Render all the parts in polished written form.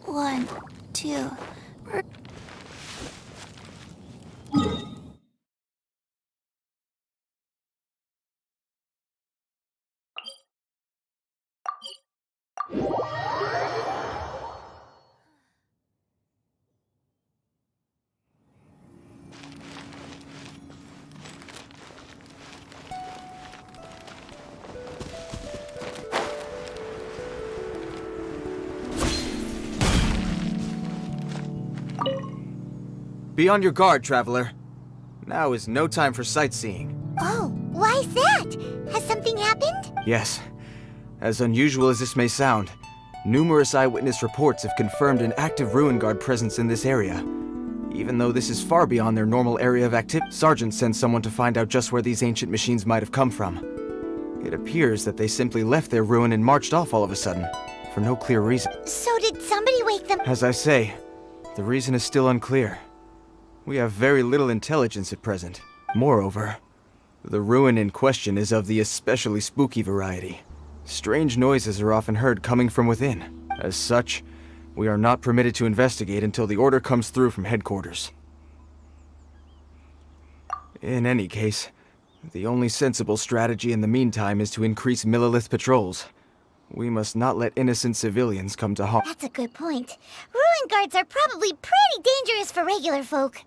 1, 2. Be on your guard, traveler. Now is no time for sightseeing. Oh, why's that? Has something happened? Yes. As unusual as this may sound, numerous eyewitness reports have confirmed an active Ruin Guard presence in this area. Even though this is far beyond their normal area of activity, Sergeant sent someone to find out just where these ancient machines might have come from. It appears that they simply left their ruin and marched off all of a sudden, for no clear reason. So did somebody wake them? As I say, the reason is still unclear. We have very little intelligence at present. Moreover, the ruin in question is of the especially spooky variety. Strange noises are often heard coming from within. As such, we are not permitted to investigate until the order comes through from headquarters. In any case, the only sensible strategy in the meantime is to increase Millilith patrols. We must not let innocent civilians come to harm. That's a good point. Ruin guards are probably pretty dangerous for regular folk.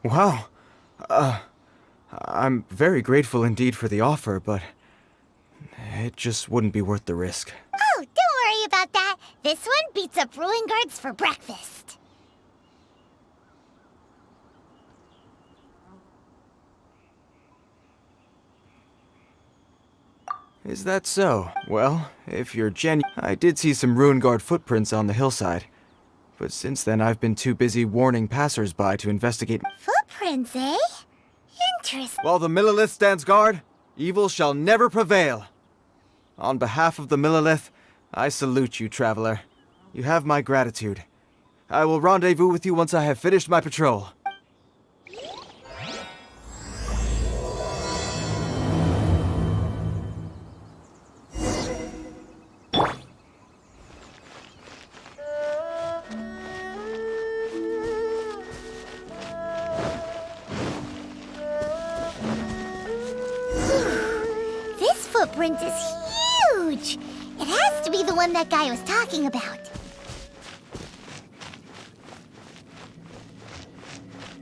Wow. I'm very grateful indeed for the offer, but it just wouldn't be worth the risk. Oh, don't worry about that. This one beats up ruin guards for breakfast. Is that so? Well, if you're I did see some Ruin Guard footprints on the hillside. But since then, I've been too busy warning passers-by to investigate. Footprints, eh? Interesting. While the Millilith stands guard, evil shall never prevail. On behalf of the Millilith, I salute you, traveler. You have my gratitude. I will rendezvous with you once I have finished my patrol. This footprint is huge! It has to be the one that guy was talking about.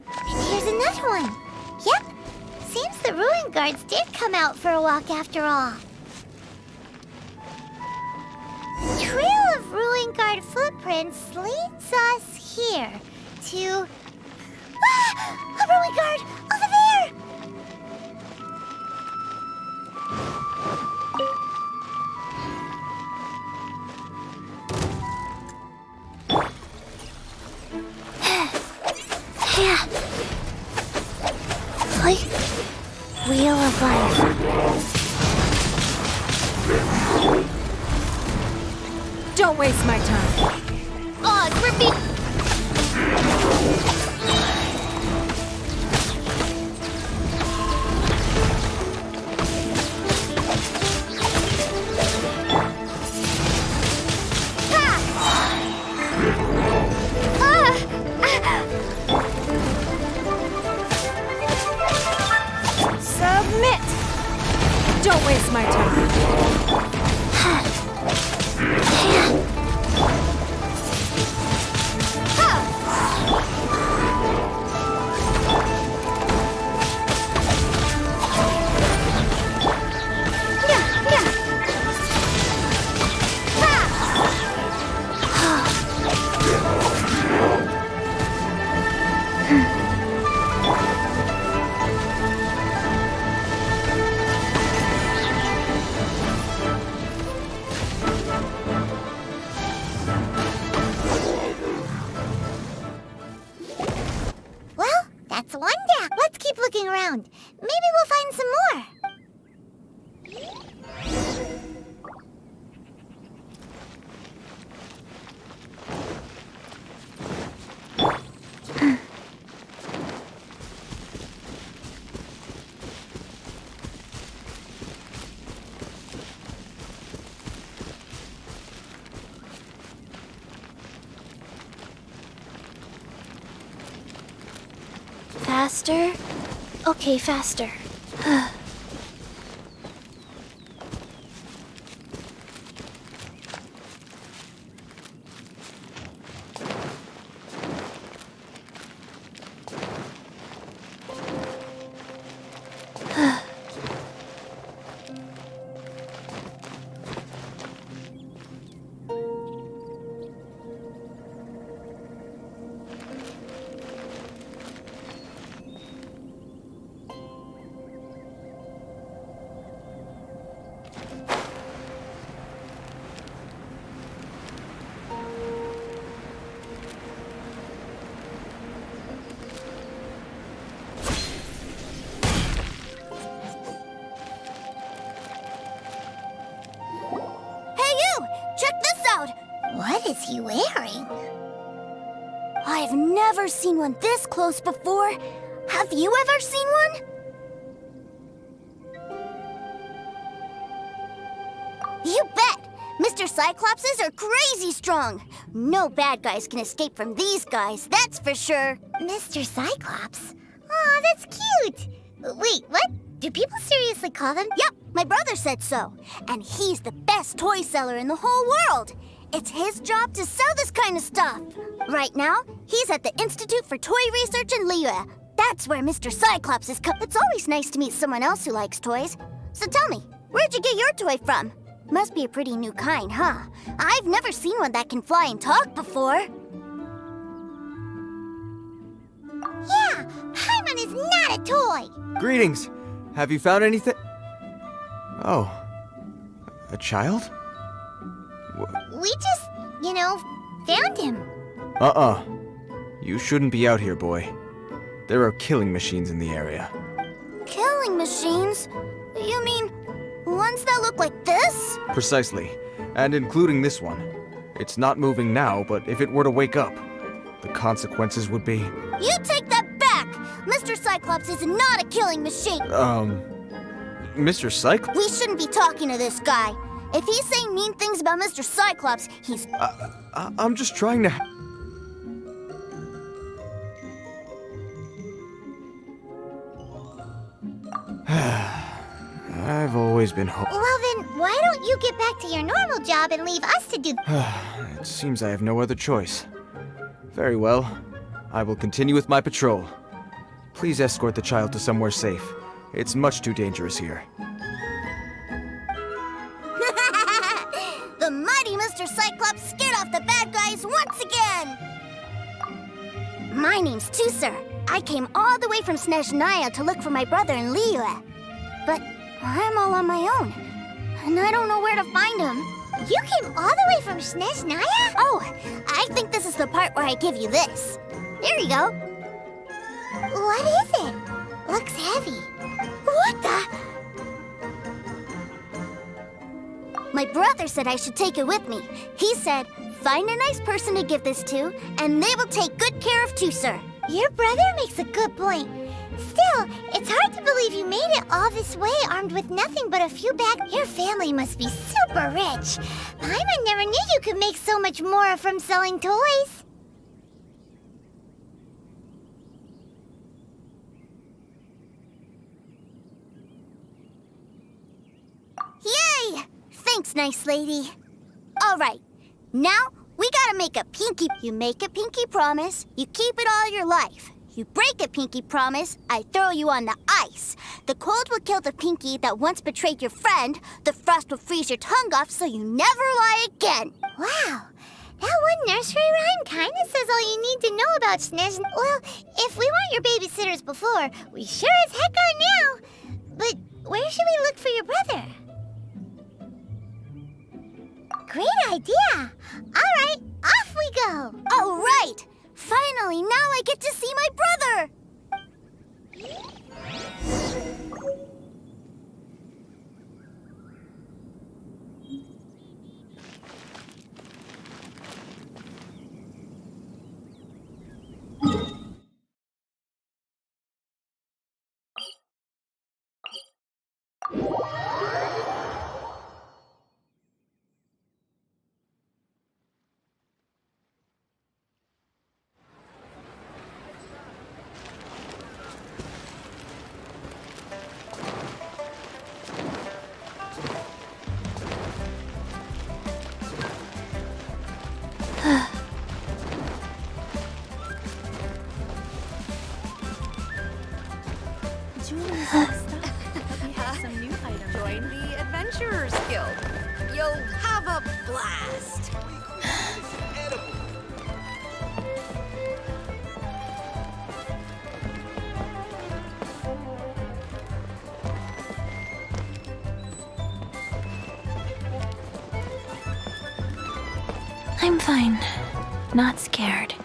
And here's another one. Yep, seems the Ruin Guards did come out for a walk after all. The trail of Ruin Guard footprints leads us here to... Ah! A Ruin Guard! Over there! Yeah. Like Wheel of Life. Don't waste my time. Oh, it's repeat. Submit! Don't waste my time. Faster. Okay, faster. What is he wearing? I've never seen one this close before. Have you ever seen one? You bet! Mr. Cyclopses are crazy strong. No bad guys can escape from these guys, that's for sure. Mr. Cyclops? Aw, that's cute! Wait, what? Do people seriously call them? Yep, my brother said so. And he's the best toy seller in the whole world. It's his job to sell this kind of stuff. Right now, he's at the Institute for Toy Research in Liyue. That's where Mr. Cyclops is It's always nice to meet someone else who likes toys. So tell me, where'd you get your toy from? Must be a pretty new kind, huh? I've never seen one that can fly and talk before. Yeah, Paimon is not a toy! Greetings! Have you found anything? Oh. A child? We just, found him. Uh-uh. You shouldn't be out here, boy. There are killing machines in the area. Killing machines? You mean ones that look like this? Precisely. And including this one. It's not moving now, but if it were to wake up, the consequences would be... You take that back! Mr. Cyclops is not a killing machine! Mr. Cyclops? We shouldn't be talking to this guy. If he's saying mean things about Mr. Cyclops, he's... I'm just trying to... I've always been Well then, why don't you get back to your normal job and leave us to do... It seems I have no other choice. Very well. I will continue with my patrol. Please escort the child to somewhere safe. It's much too dangerous here. The mighty Mr. Cyclops scared off the bad guys once again! My name's Tusser. I came all the way from Snezhnaya to look for my brother in Liyue. But I'm all on my own, and I don't know where to find him. You came all the way from Snezhnaya? Oh, I think this is the part where I give you this. Here you go. What is it? Looks heavy. What the... My brother said I should take it with me. He said, find a nice person to give this to, and they will take good care of Tusser. Your brother makes a good point. Still, it's hard to believe you made it all this way armed with nothing but a few bags. Your family must be super rich. Paimon never knew you could make so much more from selling toys. Yay! Thanks, nice lady. All right, now we gotta make a pinky. You make a pinky promise, you keep it all your life. You break a pinky promise, I throw you on the ice. The cold will kill the pinky that once betrayed your friend. The frost will freeze your tongue off so you never lie again. Wow, that one nursery rhyme kinda says all you need to know about Snezn. Well, if we weren't your babysitters before, we sure as heck are now. But where should we look for your brother? Great idea! All right, off we go! All right! Finally, now I get to see my brother! I'm fine. Not scared.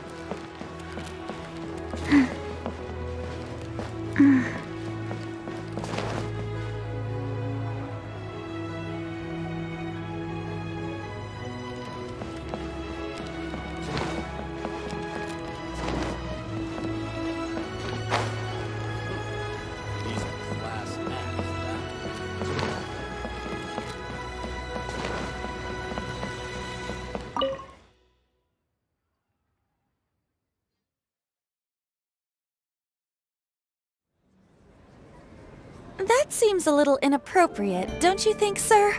That seems a little inappropriate, don't you think, sir?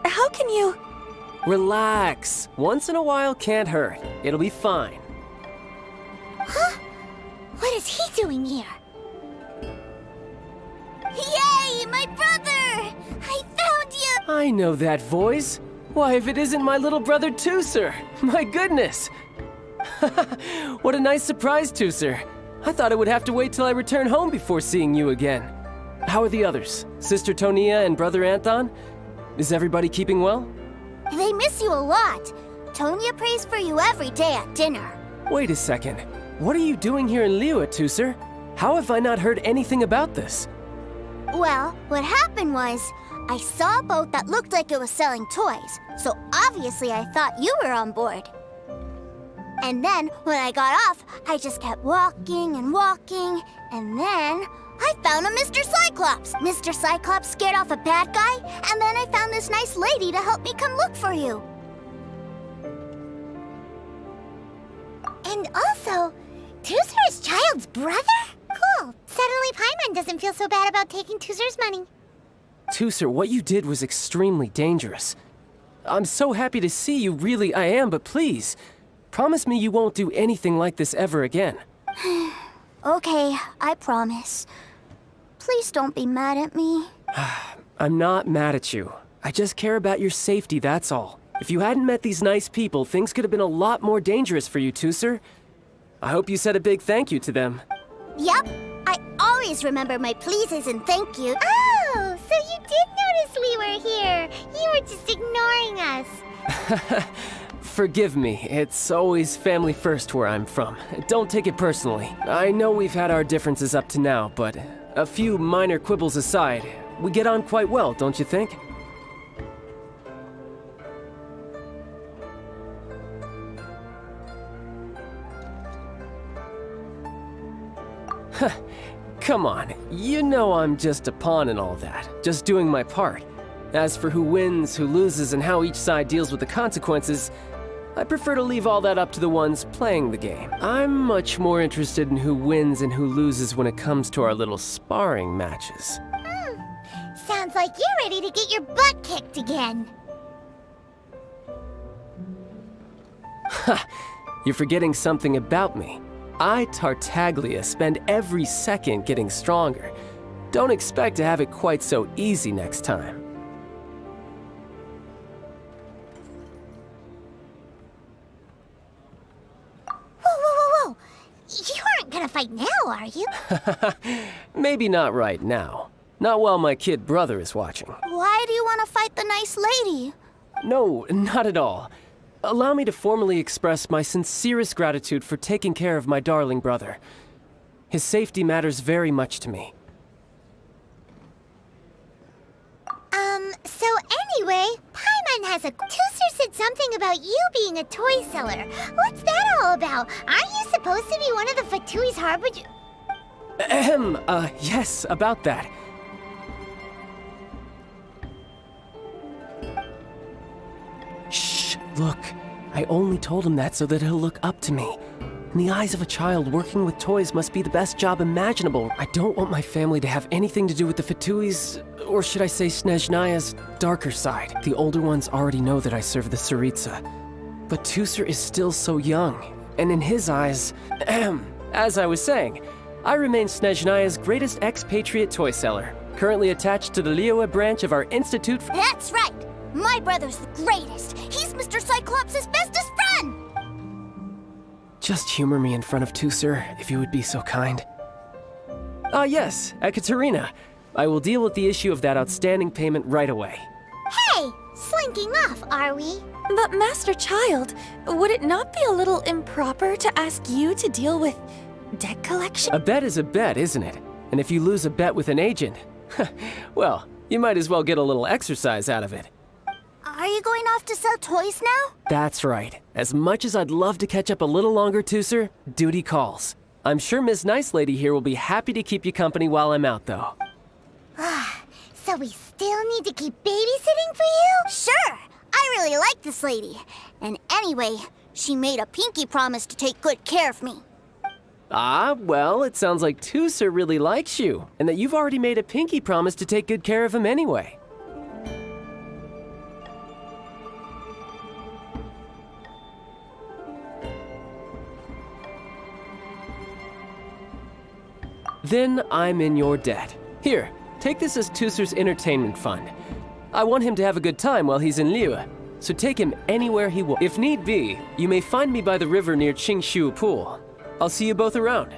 How can you... Relax. Once in a while can't hurt. It'll be fine. Huh? What is he doing here? Yay, my brother! I found you! I know that voice. Why, if it isn't my little brother Tooser! My goodness! What a nice surprise, Tooser. I thought I would have to wait till I return home before seeing you again. How are the others? Sister Tonia and Brother Anton? Is everybody keeping well? They miss you a lot. Tonya prays for you every day at dinner. Wait a second. What are you doing here in Liyue, Tooser? How have I not heard anything about this? Well, what happened was, I saw a boat that looked like it was selling toys, so obviously I thought you were on board. And then, when I got off, I just kept walking and walking, and then I found a Mr. Cyclops. Mr. Cyclops scared off a bad guy, and then I found this nice lady to help me come look for you. And also, Tooser is Child's brother? Cool. Suddenly Paimon doesn't feel so bad about taking Tooser's money. Tooser, what you did was extremely dangerous. I'm so happy to see you, really I am, but please, promise me you won't do anything like this ever again. Okay, I promise. Please don't be mad at me. I'm not mad at you. I just care about your safety, that's all. If you hadn't met these nice people, things could have been a lot more dangerous for you, Tooser. I hope you said a big thank you to them. Yep, I always remember my pleases and thank you. Oh, so you did notice we were here. You were just ignoring us. Forgive me, it's always family first where I'm from. Don't take it personally. I know we've had our differences up to now, but a few minor quibbles aside, we get on quite well, don't you think? Come on, you know I'm just a pawn and all that, just doing my part. As for who wins, who loses, and how each side deals with the consequences, I prefer to leave all that up to the ones playing the game. I'm much more interested in who wins and who loses when it comes to our little sparring matches. Sounds like you're ready to get your butt kicked again. You're forgetting something about me. I, Tartaglia, spend every second getting stronger. Don't expect to have it quite so easy next time. Whoa. You aren't gonna fight now, are you? Maybe not right now. Not while my kid brother is watching. Why do you want to fight the nice lady? No, not at all. Allow me to formally express my sincerest gratitude for taking care of my darling brother. His safety matters very much to me. So anyway, Paimon has a... Tooser said something about you being a toy seller. What's that all about? Aren't you supposed to be one of the Fatui's harbinger... Yes, about that. Shh, look. I only told him that so that he'll look up to me. In the eyes of a child, working with toys must be the best job imaginable. I don't want my family to have anything to do with the Fatui's, or should I say Snezhnaya's, darker side. The older ones already know that I serve the Tsaritsa. But Tooser is still so young, and in his eyes, as I was saying, I remain Snezhnaya's greatest expatriate toy seller, currently attached to the Liyue branch of our Institute for... That's right! My brother's the greatest! He's Mr. Cyclops' bestest friend! Just humor me in front of Tooser, if you would be so kind. Ah yes, Ekaterina. I will deal with the issue of that outstanding payment right away. Hey! Slinking off, are we? But Master Child, would it not be a little improper to ask you to deal with debt collection? A bet is a bet, isn't it? And if you lose a bet with an agent, well, you might as well get a little exercise out of it. Are you going off to sell toys now? That's right. As much as I'd love to catch up a little longer, Tooser, duty calls. I'm sure Miss Nice Lady here will be happy to keep you company while I'm out, though. So we still need to keep babysitting for you? Sure! I really like this lady. And anyway, she made a pinky promise to take good care of me. Ah, well, it sounds like Tooser really likes you, and that you've already made a pinky promise to take good care of him anyway. Then I'm in your debt. Here, take this as Tooser's entertainment fund. I want him to have a good time while he's in Liyue, so take him anywhere he wants. If need be, you may find me by the river near Qingshu Pool. I'll see you both around.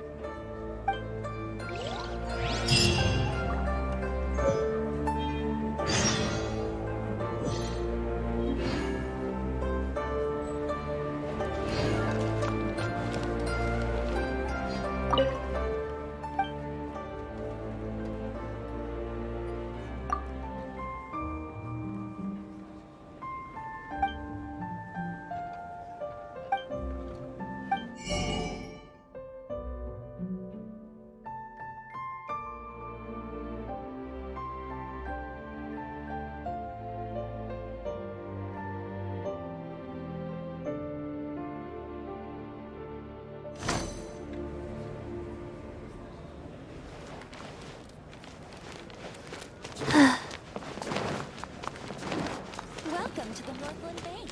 Welcome to the Northland Bank.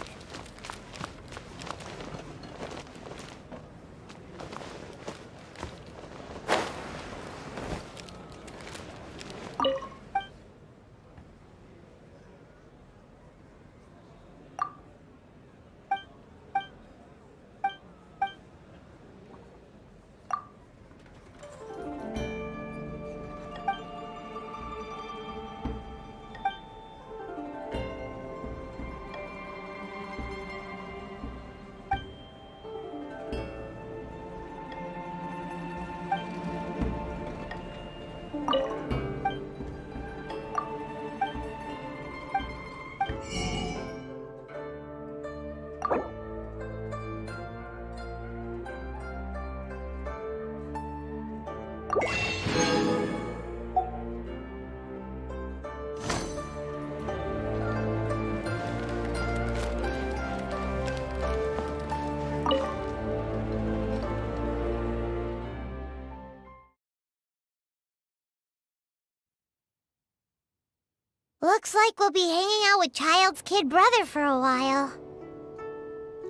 Looks like we'll be hanging out with Child's kid brother for a while.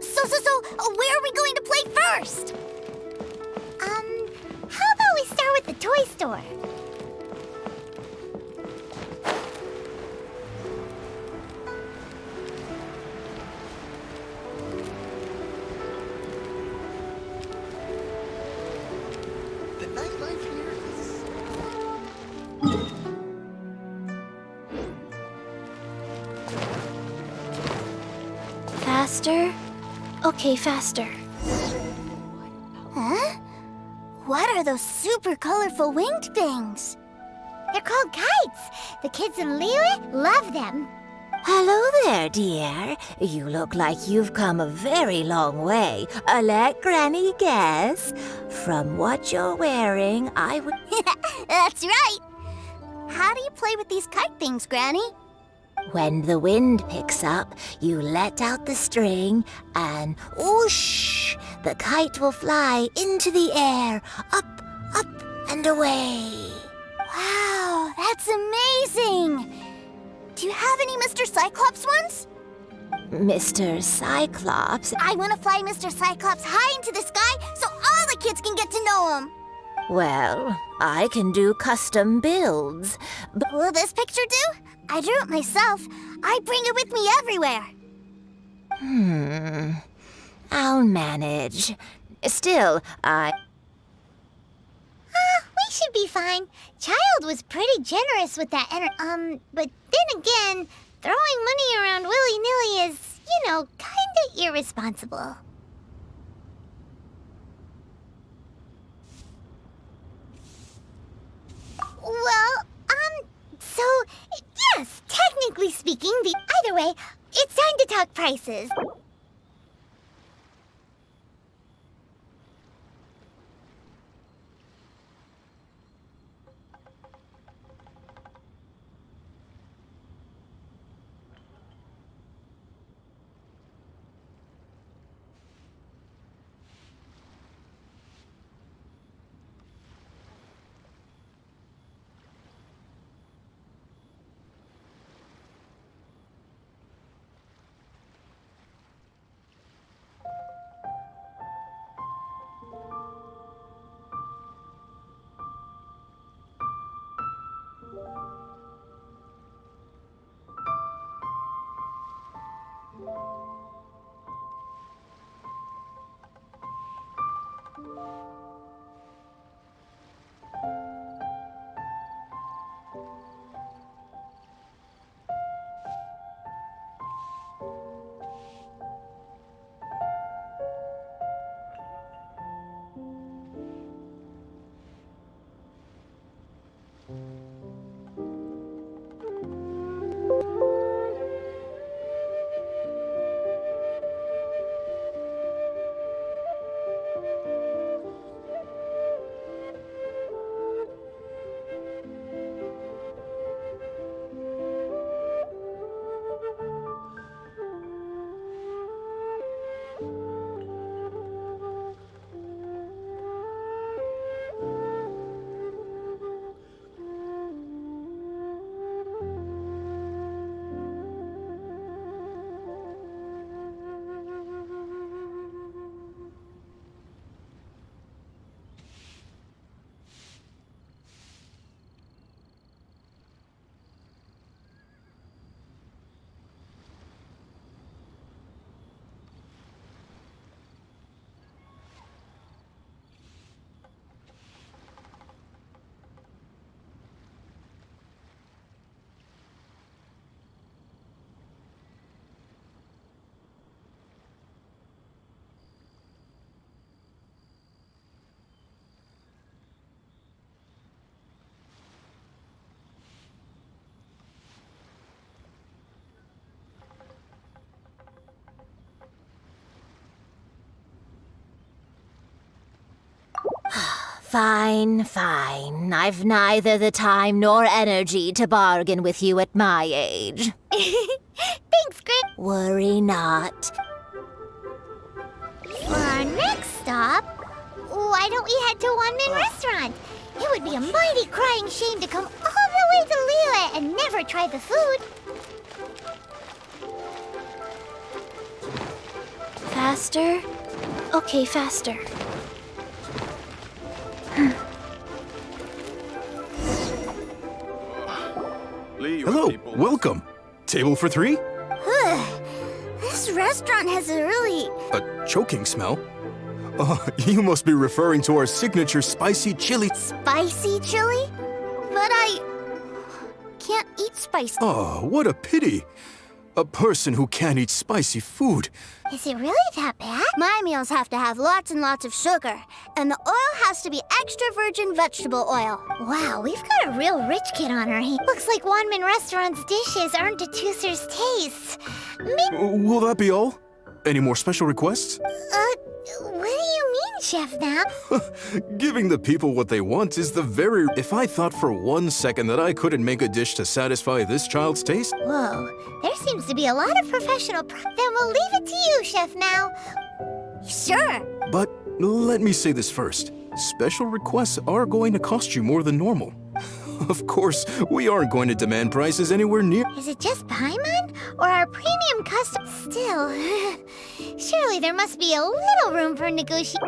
So, where are we going to play first? How about we start with the toy store? The nightlife here is... Faster? Okay, faster. Huh? What are those super colorful winged things? They're called kites. The kids in Liyue love them. Hello there, dear. You look like you've come a very long way. Let Granny guess. From what you're wearing, I would... That's right. How do you play with these kite things, Granny? When the wind picks up, you let out the string and whoosh! The kite will fly into the air, up, and away. Wow, that's amazing! Do you have any Mr. Cyclops ones? Mr. Cyclops, I want to fly Mr. Cyclops high into the sky so all the kids can get to know him. well, I can do custom builds, but Will this picture do? I drew it myself. I bring it with me everywhere. I'll manage. Still, We should be fine. Child was pretty generous with that but then again, throwing money around willy-nilly is, kinda irresponsible. Well, so, yes, technically speaking, either way, it's time to talk prices. Fine, fine. I've neither the time nor energy to bargain with you at my age. Thanks, Grit. Worry not. For our next stop, why don't we head to One-Man Restaurant? It would be a mighty crying shame to come all the way to Liyue and never try the food. Faster? Okay, faster. Hello, welcome. Table for three? This restaurant has a really... A choking smell? Oh, you must be referring to our signature spicy chili. spicy chili? But I... can't eat spicy. Oh, what a pity. A person who can't eat spicy food. Is it really that bad? My meals have to have lots and lots of sugar, and the oil has to be extra virgin vegetable oil. Wow, we've got a real rich kid on our hands. Looks like One-Man Restaurant's dishes aren't to Tooser's taste. Will that be all? Any more special requests? What do you mean, Chef Nap? Giving the people what they want is the very... If I thought for 1 second that I couldn't make a dish to satisfy this child's taste... Whoa, there seems to be a lot of professional Then we'll leave it to you, Chef Now. Sure. But let me say this first. Special requests are going to cost you more than normal. Of course, we aren't going to demand prices anywhere near... Is it just Paimon? Or our premium custom? Still, surely there must be a little room for negotiation.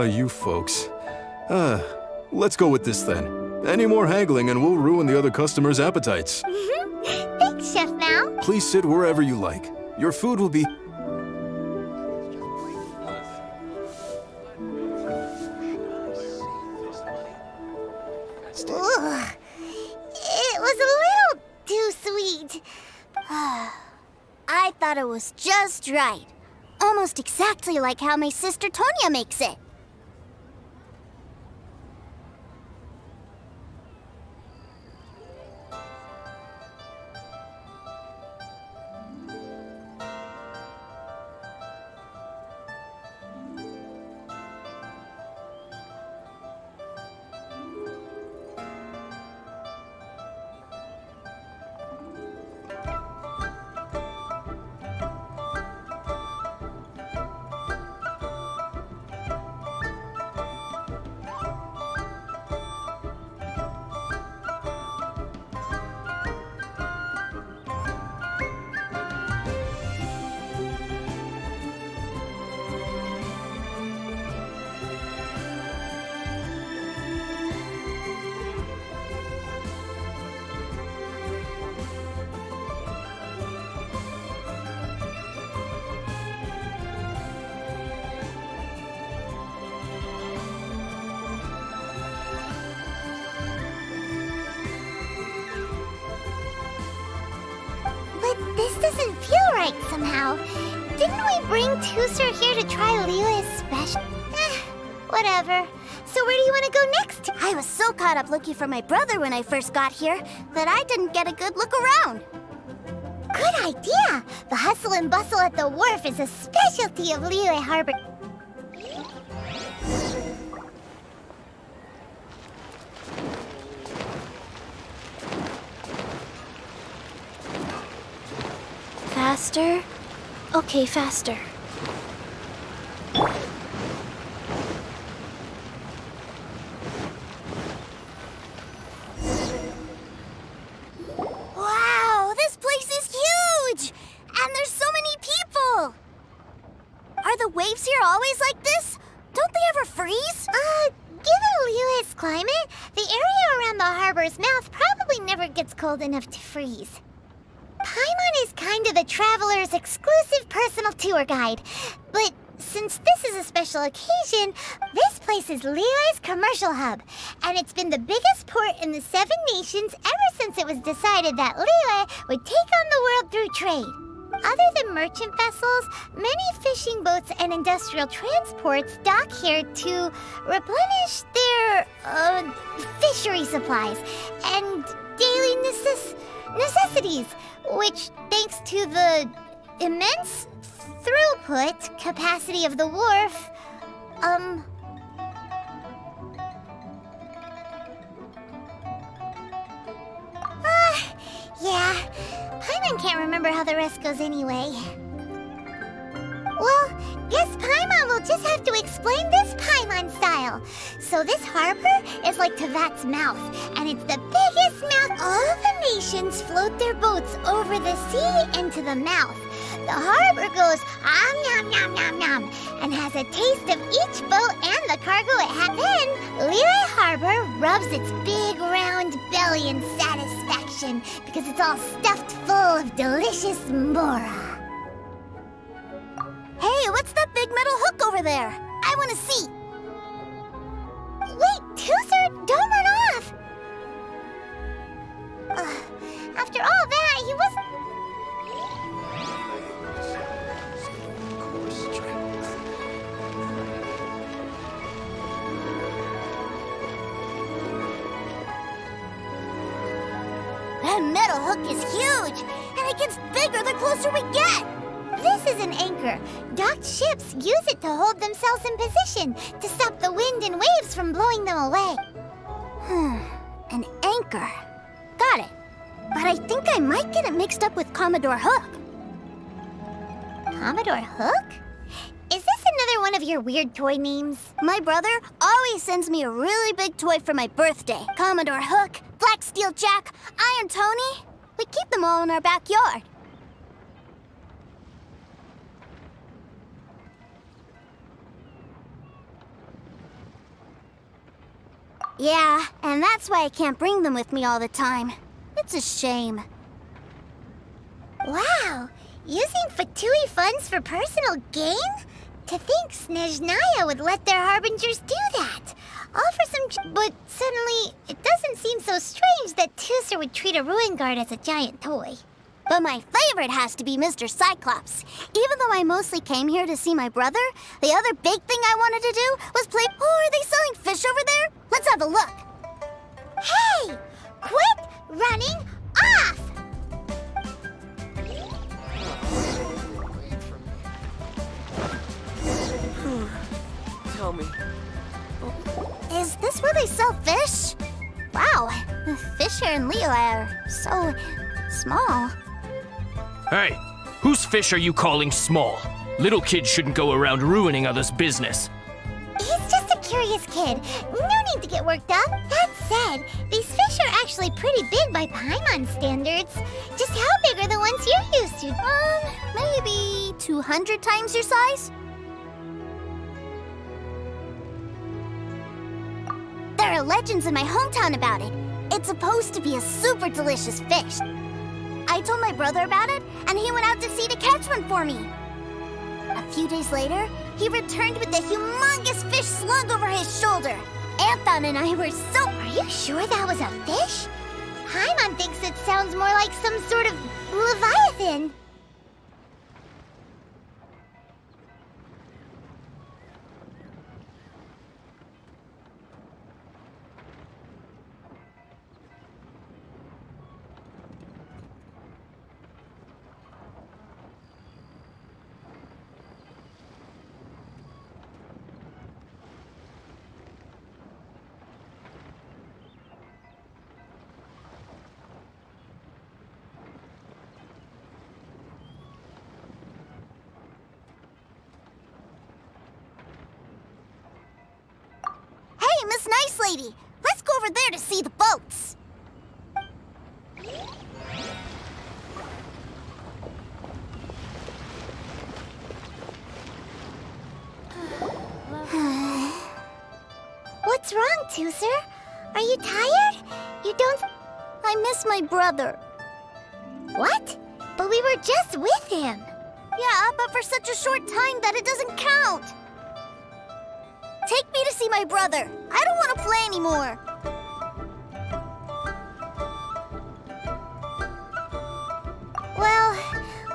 You folks. Let's go with this then. Any more haggling and we'll ruin the other customers' appetites. Thanks, Chef Please sit wherever you like. Your food will be... Ugh. It was a little too sweet. I thought it was just right. Almost exactly like how my sister Tonya makes it. But this doesn't feel right somehow. Didn't we bring Tusser here to try Liyue's special? Whatever. So where do you want to go next? I was so caught up looking for my brother when I first got here that I didn't get a good look around. Good idea! The hustle and bustle at the wharf is a specialty of Liyue Harbor. Faster? Okay, faster. Wow, this place is huge! And there's so many people! Are the waves here always like this? Don't they ever freeze? Given Liyue's climate, the area around the harbor's mouth probably never gets cold enough to freeze. Paimon is kind of the traveler's exclusive personal tour guide. But since this is a special occasion, this place is Liyue's commercial hub. And it's been the biggest port in the Seven Nations ever since it was decided that Liyue would take on the world through trade. Other than merchant vessels, many fishing boats and industrial transports dock here to replenish their, fishery supplies and daily necessities, which, thanks to the immense throughput capacity of the wharf, yeah, Paimon can't remember how the rest goes anyway. Well, guess Paimon will just have to explain this Paimon style. So this harbor is like Tevat's mouth, and it's the biggest mouth. All the nations float their boats over the sea into the mouth. The harbor goes nom nom nom nom and has a taste of each boat and the cargo it had. Then Liyue Harbor rubs its big round belly in satisfaction because it's all stuffed full of delicious mora. Hey, what's that big metal hook over there? I want to see. Wait, Tusser, don't run off! After all that, he was... That metal hook is huge, and it gets bigger the closer we get. This is an anchor. Docked ships use it to hold themselves in position, to stop the wind and waves from blowing them away. An anchor. Got it. But I think I might get it mixed up with Commodore Hook. Commodore Hook? Is this another one of your weird toy names? My brother always sends me a really big toy for my birthday. Commodore Hook, Black Steel Jack, Iron Tony. We keep them all in our backyard. Yeah, and that's why I can't bring them with me all the time. It's a shame. Wow! Using Fatui funds for personal gain? To think Snezhnaya would let their harbingers do that. All for some but suddenly, it doesn't seem so strange that Tusser would treat a ruin guard as a giant toy. But my favorite has to be Mr. Cyclops. Even though I mostly came here to see my brother, the other big thing I wanted to do was play... Oh, are they selling fish over there? Let's have a look. Hey! Quit running off! Tell me. Is this where they sell fish? Wow, the fish here in Leo are so small. Hey, whose fish are you calling small? Little kids shouldn't go around ruining others' business. He's just a curious kid. No need to get worked up. That said, these fish are actually pretty big by Paimon standards. Just how big are the ones you're used to? Maybe 200 times your size? There are legends in my hometown about it. It's supposed to be a super delicious fish. I told my brother about it, and he went out to sea to catch one for me. A few days later, he returned with a humongous fish slung over his shoulder. Anthon and I were so... Are you sure that was a fish? Paimon thinks it sounds more like some sort of leviathan. Hey, Miss Nice Lady, let's go over there to see the boats. What's wrong, Tusser? Are you tired? You don't... I miss my brother. What? But we were just with him. Yeah, but for such a short time that it doesn't count. Take me to see my brother. I don't want to play anymore. Well,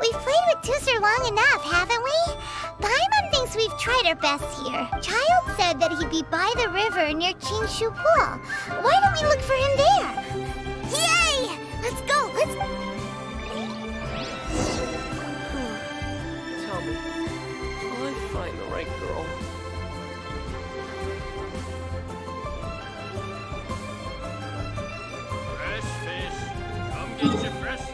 we've played with Tusser long enough, haven't we? Paimon thinks we've tried our best here. Child said that he'd be by the river near Chinshu Pool. Why don't we look for him there? Yay! Let's go, let's... Tell me, will I find the right girl? Fresh fish. Come get your fresh fish.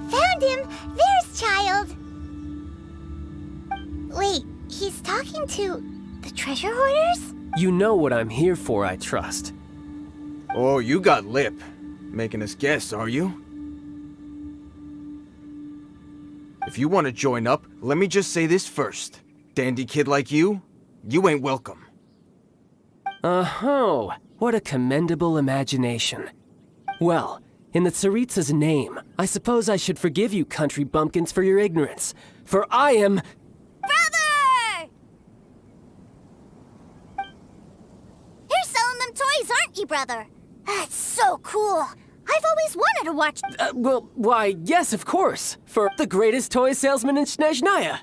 Found him! There's Child! Wait, he's talking to the treasure hoarders? You know what I'm here for, I trust. Oh, you got lip. Making us guess, are you? If you want to join up, let me just say this first. Dandy kid like you ain't welcome. Oh, what a commendable imagination. Well, in the Tsaritsa's name, I suppose I should forgive you country bumpkins for your ignorance, for I am... Brother! You're selling them toys, aren't you, brother? That's so cool. I've always wanted to watch... why, yes, of course, for the greatest toy salesman in Snezhnaya.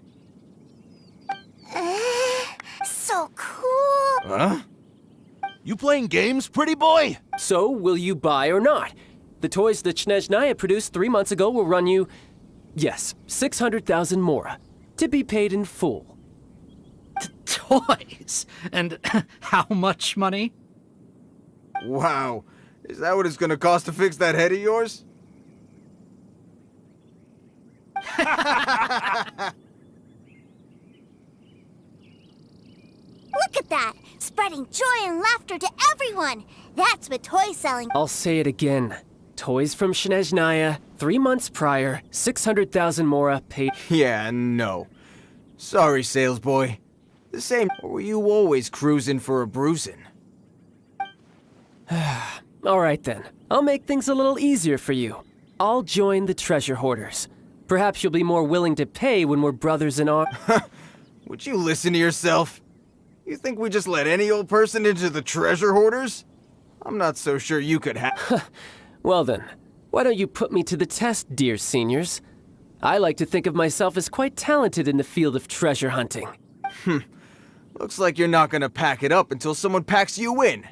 So cool. Huh? You playing games, pretty boy? So, will you buy or not? The toys that Snezhnaya produced 3 months ago will run you, yes, 600,000 mora, to be paid in full. Toys? And how much money? Wow. Is that what it's gonna cost to fix that head of yours? Look at that! Spreading joy and laughter to everyone! That's what toy selling... I'll say it again. Toys from Snezhnaya, 3 months prior, 600,000 mora paid... Yeah, no. Sorry, sales boy. The same, or were you always cruising for a bruising? All right then, I'll make things a little easier for you. I'll join the treasure hoarders. Perhaps you'll be more willing to pay when we're brothers in arms. Would you listen to yourself? You think we just let any old person into the treasure hoarders? I'm not so sure you could have... Well then, why don't you put me to the test, dear seniors? I like to think of myself as quite talented in the field of treasure hunting. Looks like you're not gonna pack it up until someone packs you in.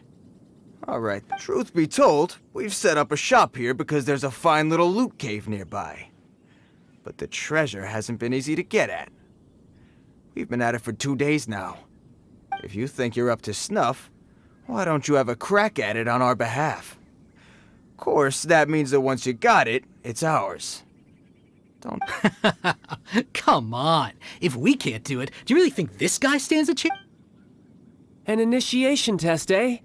Alright, truth be told, we've set up a shop here because there's a fine little loot cave nearby. But the treasure hasn't been easy to get at. We've been at it for 2 days now. If you think you're up to snuff, why don't you have a crack at it on our behalf? Of course, that means that once you got it, it's ours. Don't... Come on. If we can't do it, do you really think this guy stands a chance? An initiation test, eh?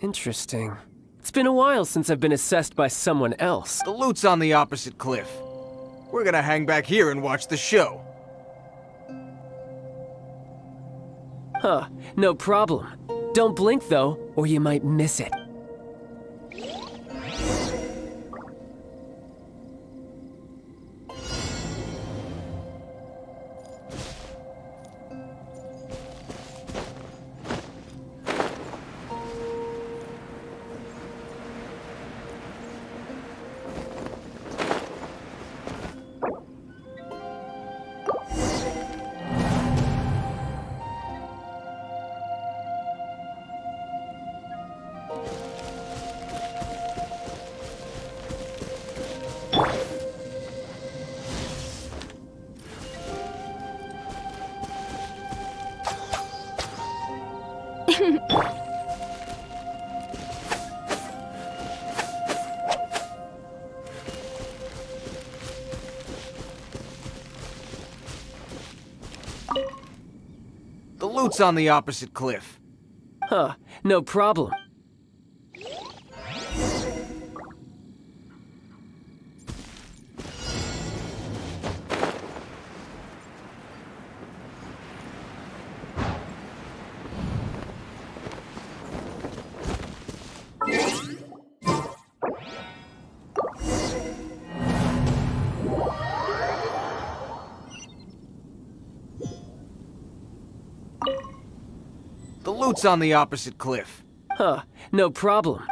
Interesting. It's been a while since I've been assessed by someone else. The loot's on the opposite cliff. We're gonna hang back here and watch the show. Huh, no problem. Don't blink though, or you might miss it. The loot's on the opposite cliff. Huh, no problem. The loot's on the opposite cliff. Huh, no problem.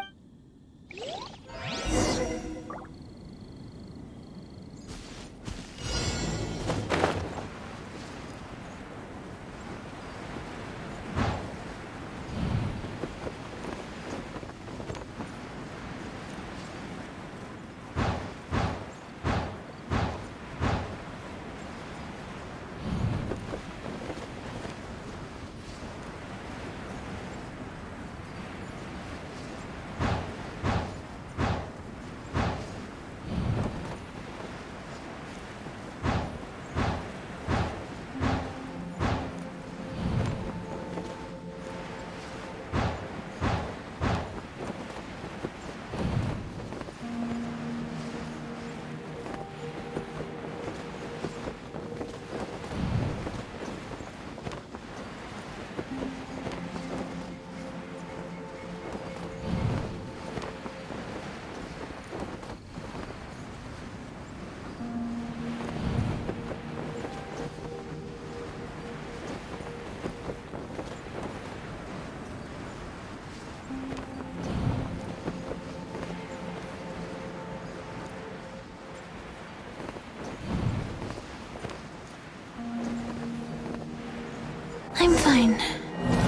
I'm fine.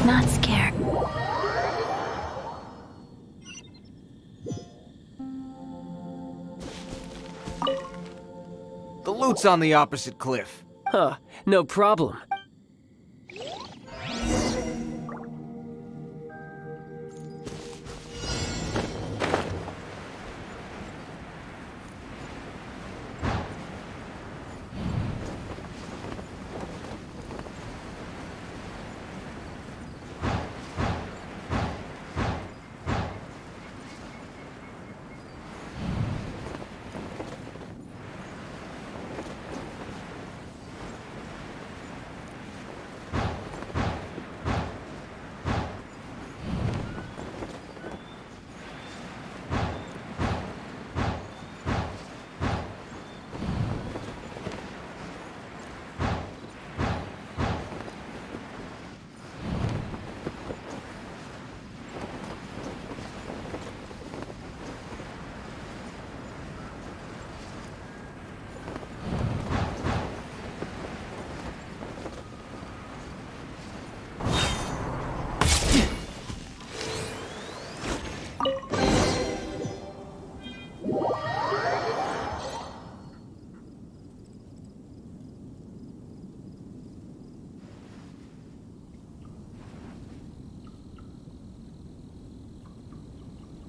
Not scared. The loot's on the opposite cliff. Huh, no problem.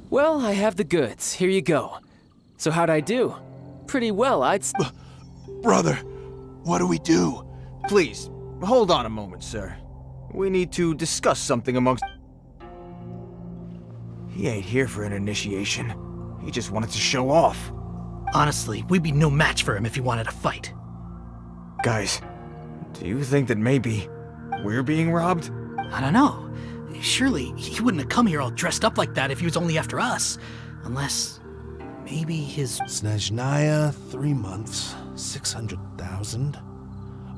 Well, I have the goods. Here you go. So how'd I do? Pretty well, Brother, what do we do? Please, hold on a moment, sir. We need to discuss something amongst... He ain't here for an initiation. He just wanted to show off. Honestly, we'd be no match for him if he wanted to fight. Guys, do you think that maybe we're being robbed? I don't know. Surely he wouldn't have come here all dressed up like that if he was only after us. Unless... maybe his... Snezhnaya, 3 months, 600,000.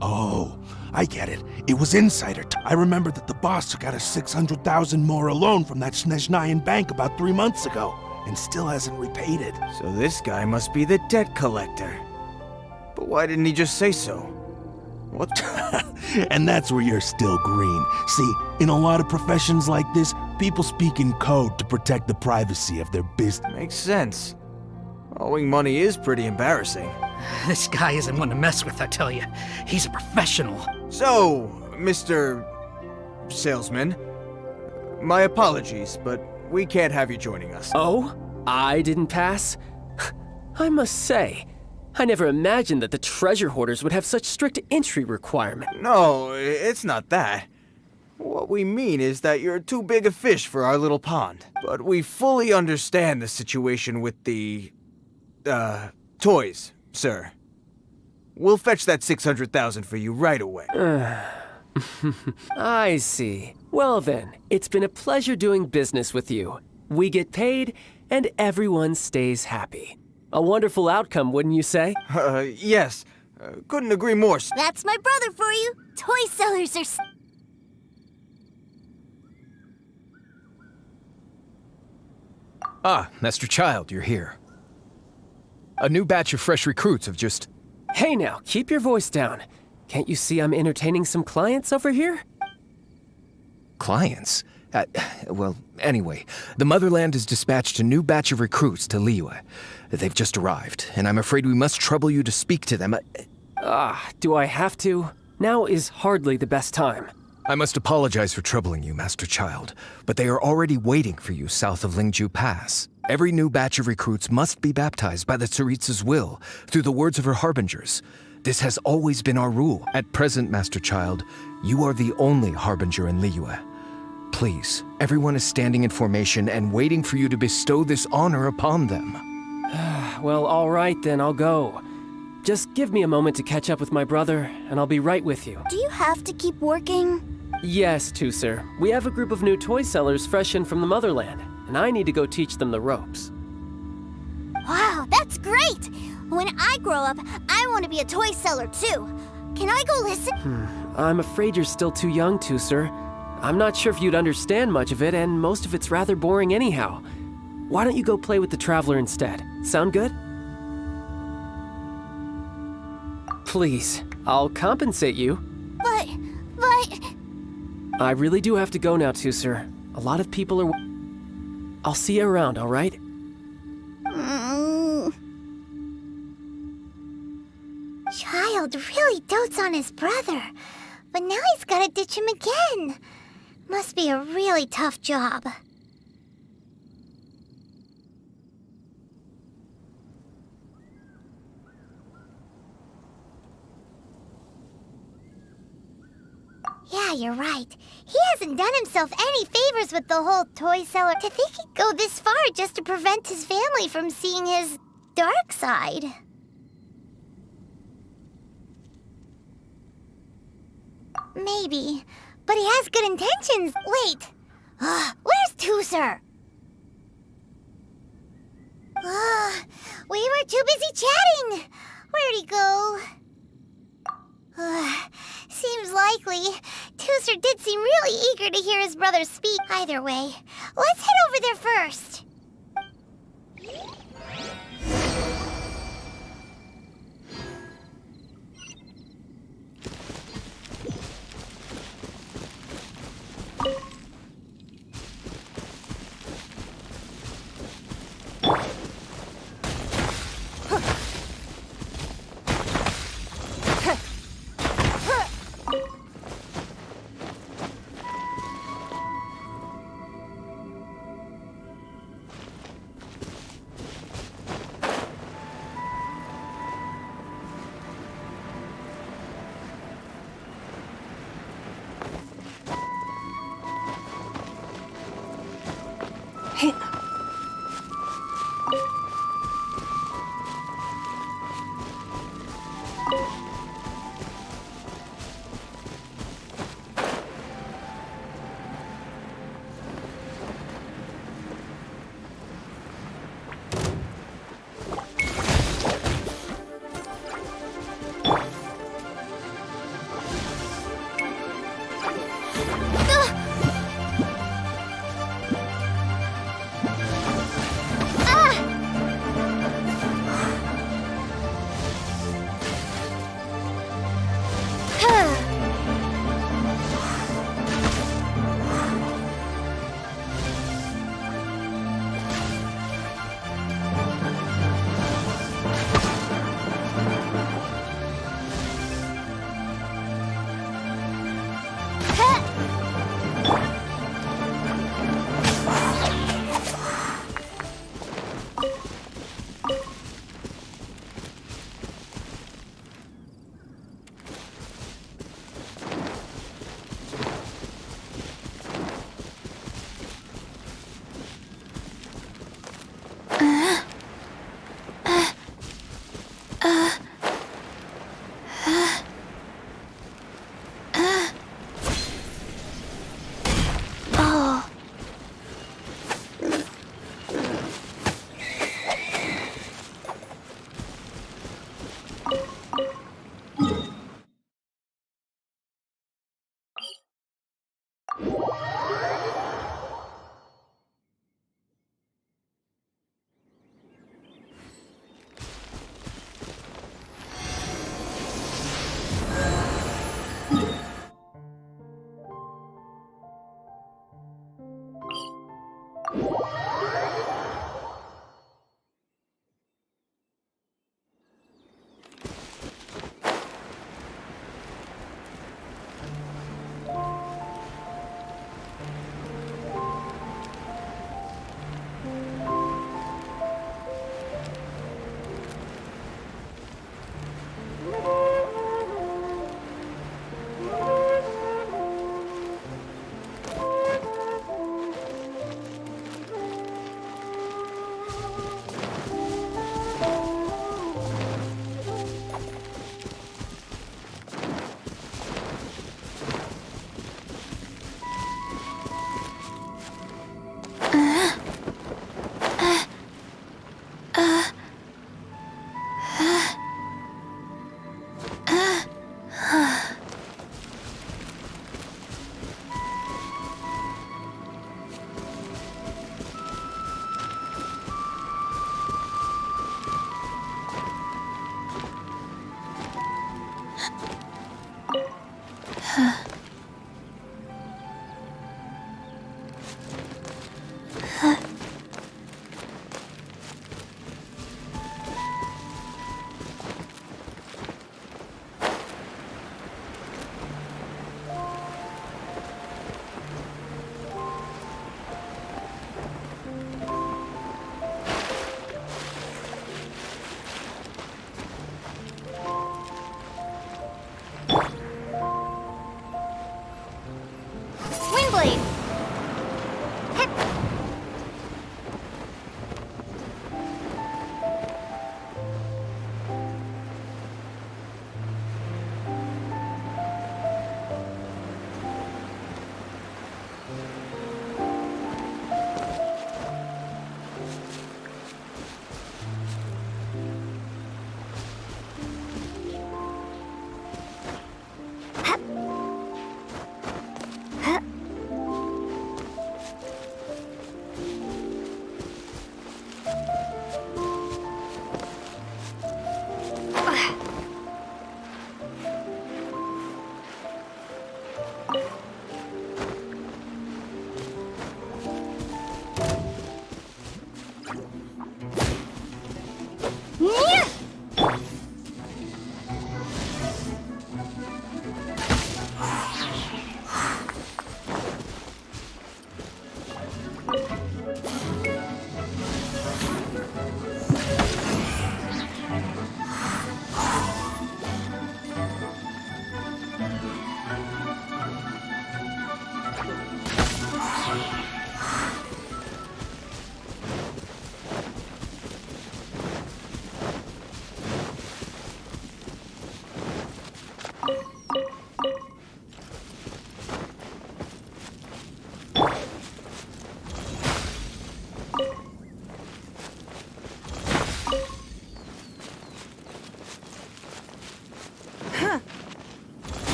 Oh, I get it. It was insider. I remember that the boss took out a 600,000 more loan from that Snezhnayan bank about 3 months ago, and still hasn't repaid it. So this guy must be the debt collector. But why didn't he just say so? What? And that's where you're still green. See, in a lot of professions like this, people speak in code to protect the privacy of their business. Makes sense. Owing money is pretty embarrassing. This guy isn't one to mess with, I tell you. He's a professional. So, Mr. Salesman, my apologies, but we can't have you joining us. Oh? I didn't pass? I must say, I never imagined that the treasure hoarders would have such strict entry requirements. No, it's not that. What we mean is that you're too big a fish for our little pond. But we fully understand the situation with the... toys, sir. We'll fetch that 600,000 for you right away. I see. Well then, it's been a pleasure doing business with you. We get paid, and everyone stays happy. A wonderful outcome, wouldn't you say? Yes. Couldn't agree more. That's my brother for you. Toy sellers are... Ah, Master Child, you're here. A new batch of fresh recruits have just... Hey now, keep your voice down. Can't you see I'm entertaining some clients over here? Clients? Well, anyway, the Motherland has dispatched a new batch of recruits to Liyue. They've just arrived, and I'm afraid we must trouble you to speak to them. Do I have to? Now is hardly the best time. I must apologize for troubling you, Master Child, but they are already waiting for you south of Lingju Pass. Every new batch of recruits must be baptized by the Tsaritsa's will, through the words of her harbingers. This has always been our rule. At present, Master Child, you are the only harbinger in Liyue. Please, everyone is standing in formation and waiting for you to bestow this honor upon them. Well, all right then, I'll go. Just give me a moment to catch up with my brother, and I'll be right with you. Do you have to keep working? Yes, Sir. We have a group of new toy sellers fresh in from the Motherland, and I need to go teach them the ropes. Wow, that's great! When I grow up, I want to be a toy seller too. Can I go listen? I'm afraid you're still too young to, sir. I'm not sure if you'd understand much of it, and most of it's rather boring anyhow. Why don't you go play with the Traveler instead? Sound good? Please, I'll compensate you. But... I really do have to go now, too, sir. A lot of people are... I'll see you around, all right? Child really dotes on his brother, but now he's gotta ditch him again. Must be a really tough job. Yeah, you're right. He hasn't done himself any favors with the whole toy seller. To think he'd go this far just to prevent his family from seeing his dark side. Maybe, but he has good intentions. Wait, where's Tooser? We were too busy chatting. Where'd he go? Seems likely. Tooser did seem really eager to hear his brother speak. Either way, let's head over there first.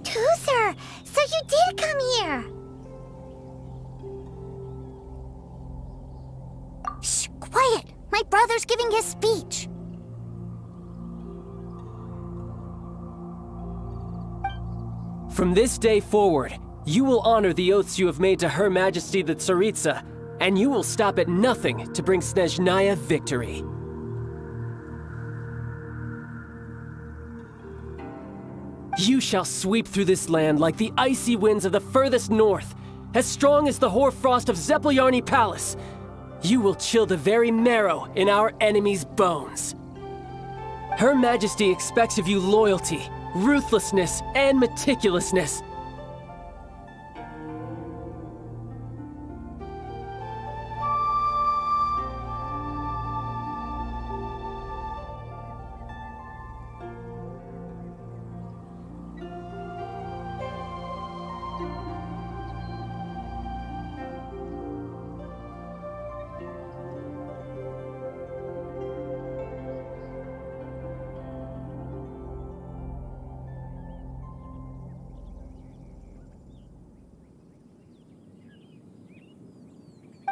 Toozer, so you did come here. Shh, quiet! My brother's giving his speech. From this day forward, you will honor the oaths you have made to Her Majesty the Tsaritsa, and you will stop at nothing to bring Snezhnaya victory. You shall sweep through this land like the icy winds of the furthest north, as strong as the hoarfrost of Zepelyarny Palace. You will chill the very marrow in our enemies' bones. Her Majesty expects of you loyalty, ruthlessness, and meticulousness.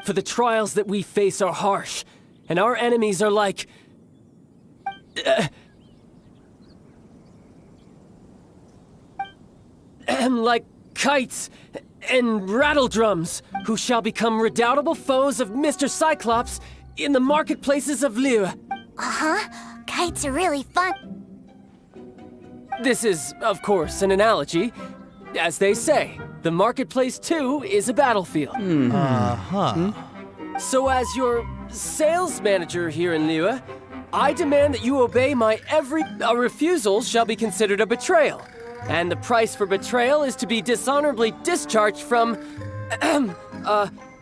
For the trials that we face are harsh, and our enemies are like... like kites and rattledrums, who shall become redoubtable foes of Mr. Cyclops in the marketplaces of Liyue. Uh-huh. Kites are really fun. This is, of course, an analogy. As they say, the marketplace too is a battlefield. So as your sales manager here in Liyue, I demand that you obey my every... A refusal shall be considered a betrayal. And the price for betrayal is to be dishonorably discharged from...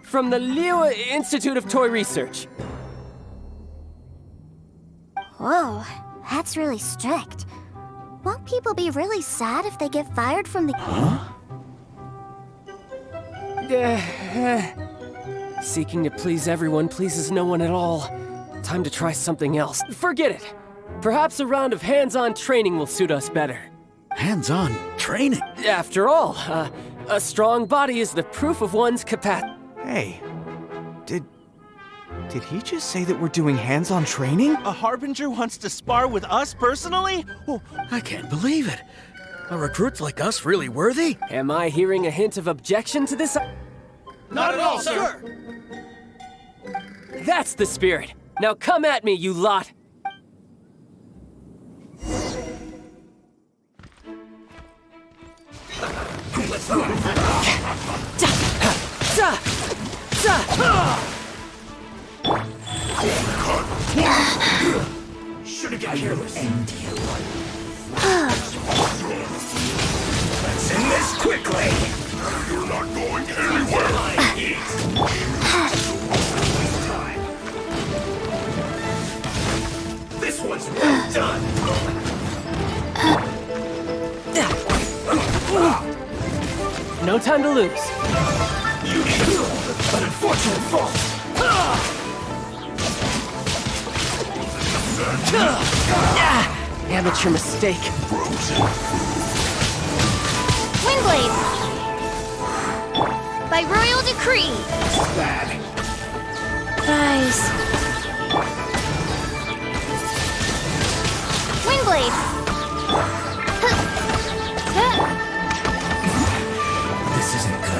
from the Liyue Institute of Toy Research. Whoa, that's really strict. Won't people be really sad if they get fired from the... Seeking to please everyone pleases no one at all. Time to try something else. Forget it. Perhaps a round of hands-on training will suit us better. Hands-on training? After all, a strong body is the proof of one's capacity. Hey, did he just say that we're doing hands-on training? A Harbinger wants to spar with us personally? Oh, I can't believe it. Are recruits like us really worthy? Am I hearing a hint of objection to this? Not at all, sir! That's the spirit. Now come at me, you lot! Should've got careless. Let's end this quickly! You're not going anywhere! This one's well done! No time to lose. You need an unfortunate fault! amateur mistake. Windblade! By royal decree! Rise. Windblade! This isn't good.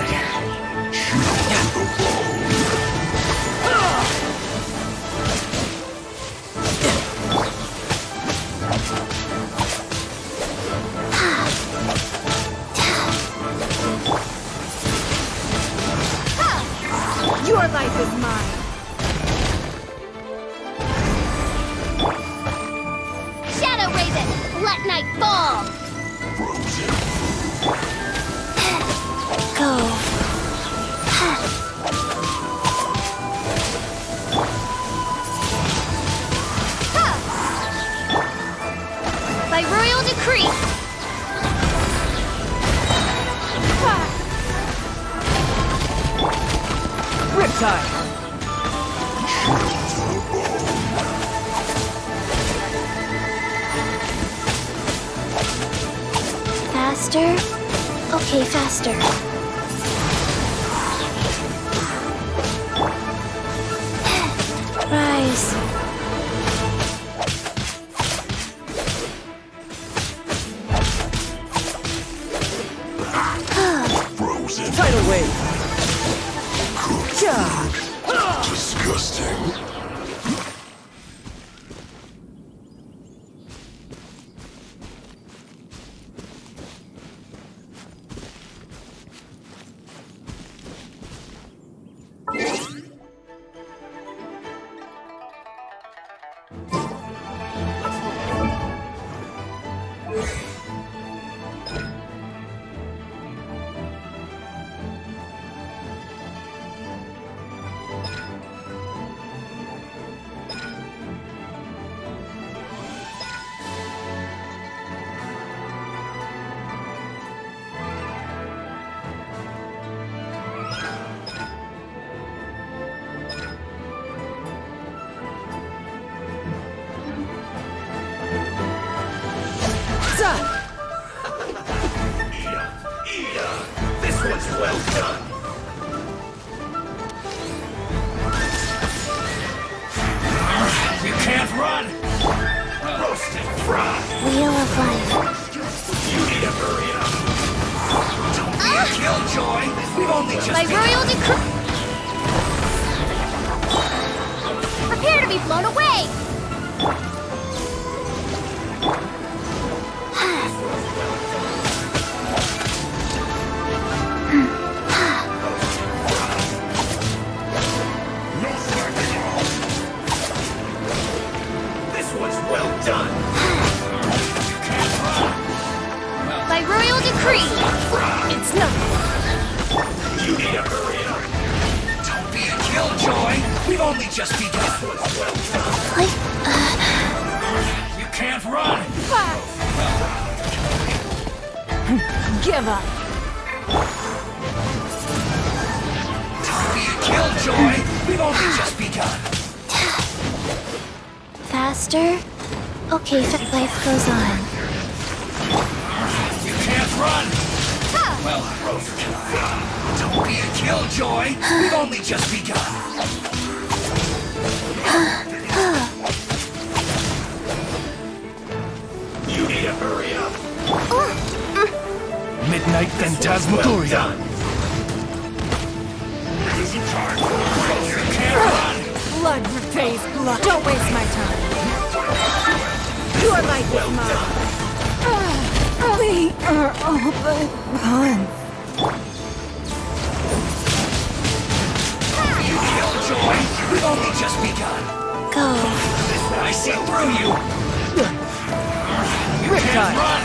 Your life is mine. Shadow Raven! Let night fall! Go. By royal decree! Riptide! Faster? Okay, faster. Rise. Frozen. Tidal wave! Disgusting. This one's well done. You can't run. Roasted fried. Wheel of life. You need to hurry up. Don't be a killjoy. We've only just By royal decree! Prepare to be blown away! No slacking off. This one's well done. You can't run. By royal decree! It's nothing. You need to hurry up. Don't be a killjoy. We've only just begun. This one's well done. You can't run. Give up. Don't be a killjoy. We've only just begun. Faster? Okay, life goes on. You can't run. Well, roasted. Don't be a killjoy. We've only just begun. You need to hurry up. Midnight Phantasmagoria. Done. Isn't time for you can't run. Blood repays blood. Don't waste my time. Your life is mine. We are all but one. You killjoy. We've only just begun. Go. I see through you. You Riptide. can't run.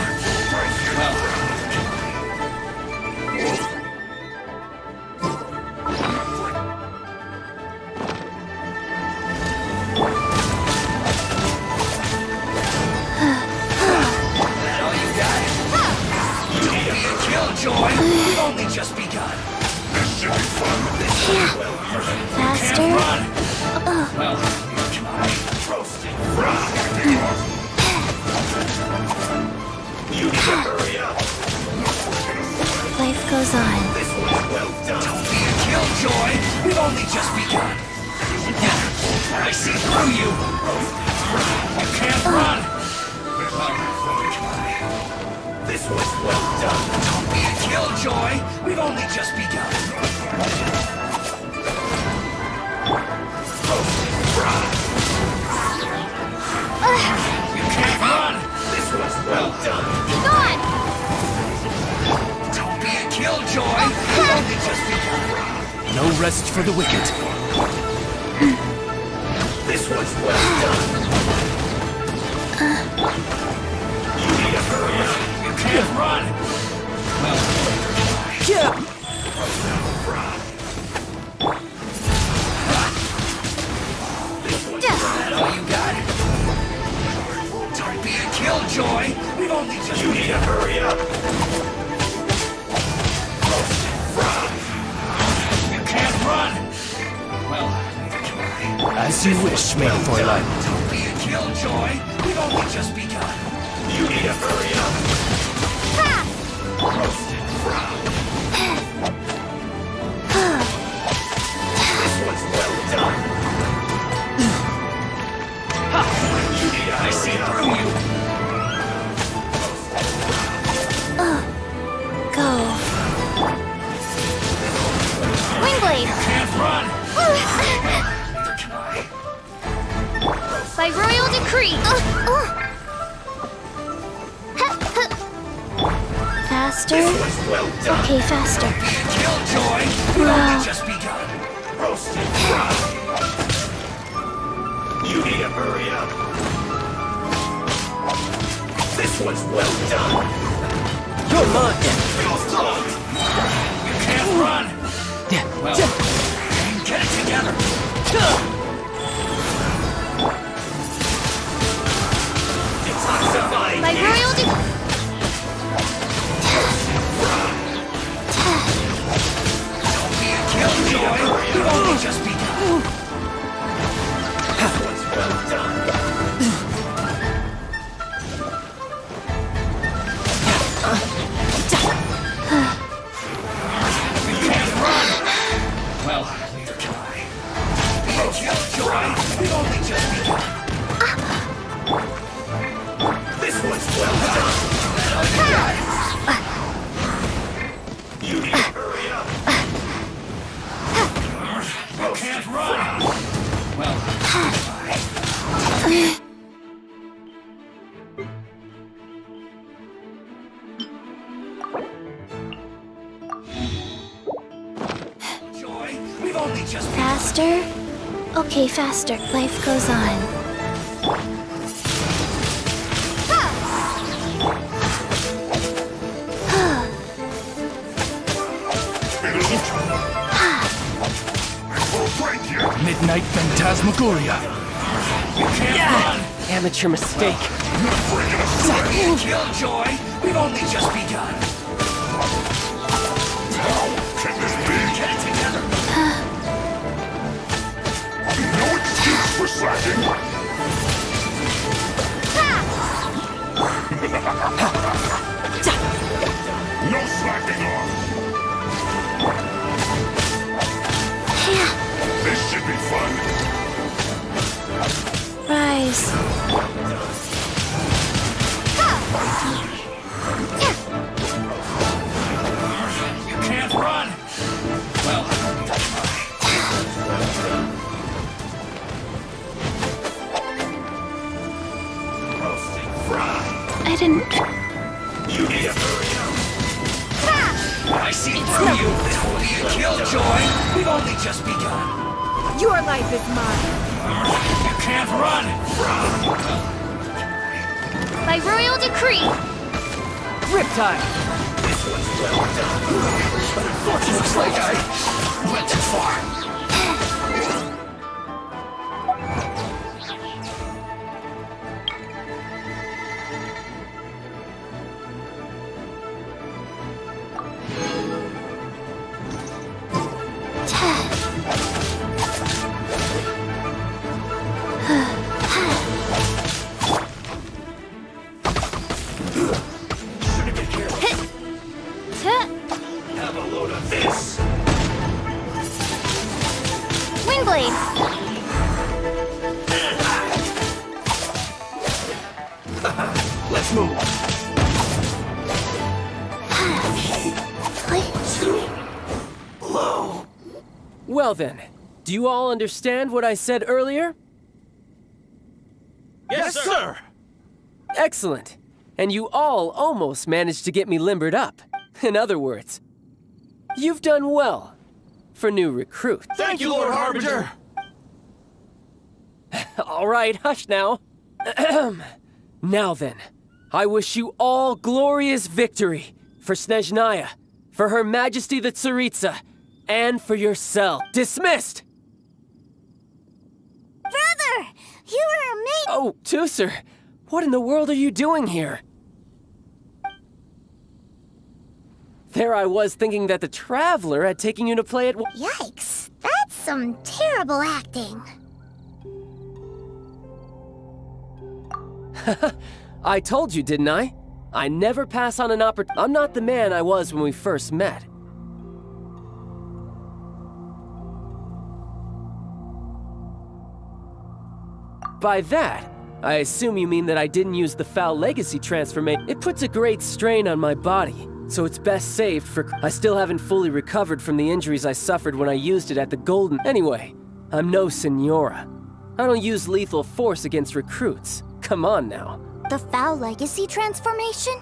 All you got? You need to be a killjoy. We've only just begun. This should be fun. This is well earned. Faster? Run. Well, roasted. Fried. You need to hurry up. Life goes on. This one's well done. Don't be a killjoy. We've only just begun. I see through you. You can't run. This one's well done. Don't be a killjoy. We've only just begun. You can't run. This one's well done. Gone! Don't be a killjoy. We've only just begun. No rest for the wicked. This one's well done. You need to hurry up. You can't run. Yeah! That all you got? Don't be a killjoy. We've only just. You need to hurry up. You can't run. Well, As you wish, Maid Fräulein. don't be a killjoy. We've only just begun. You need to hurry up. Roasted frog. This one's well done. I see through you. Go. Wingblade! Can't run. By royal decree! Faster? This one's well done. Okay, faster. Killjoy. We've only just begun. Roasted frog. You need to hurry up. This one's well done. You're mine! You can't run. Well, get it together. It's unsurviving. By royal decree! Don't be a killjoy. We've only just begun. This one's well done. You can't run. Well, neither can I. Be a killjoy. We've only just begun. This one's well done. You need to hurry up. You can't run. Well, Joy, we've only just Faster? Okay, faster. Life goes on. Midnight Phantasmagoria. You can't run. Amateur mistake. Don't be a killjoy. We've only just begun. Can this be? Get it together. No excuse for slacking. No slacking off. This should be fun. Rise. You can't run. Well, roasting fry. I didn't. You need to hurry up. I see through you. This will be a killjoy. We've only just begun. Your life is mine. You can't run. By royal decree! Riptide! This one's well done. But unfortunately, looks like I went too far. good. Let's move. Too low. Well then, do you all understand what I said earlier? Yes, sir. Excellent. And you all almost managed to get me limbered up. In other words, you've done well for new recruits. Thank you, Lord Harbinger. All right, hush now. Now then, I wish you all glorious victory for Snezhnaya, for Her Majesty the Tsaritsa, and for yourself. Dismissed! Brother! You were amazing! Oh, Tusser, what in the world are you doing here? There I was thinking that the Traveler had taken you to play at... Yikes, that's some terrible acting. I told you, didn't I? I never pass on an opportunity. I'm not the man I was when we first met. By that, I assume you mean that I didn't use the Foul Legacy transformation. It puts a great strain on my body, so it's best saved for... I still haven't fully recovered from the injuries I suffered when I used it at the Golden... Anyway, I'm no Senora. I don't use lethal force against recruits. Come on now. The Foul Legacy transformation?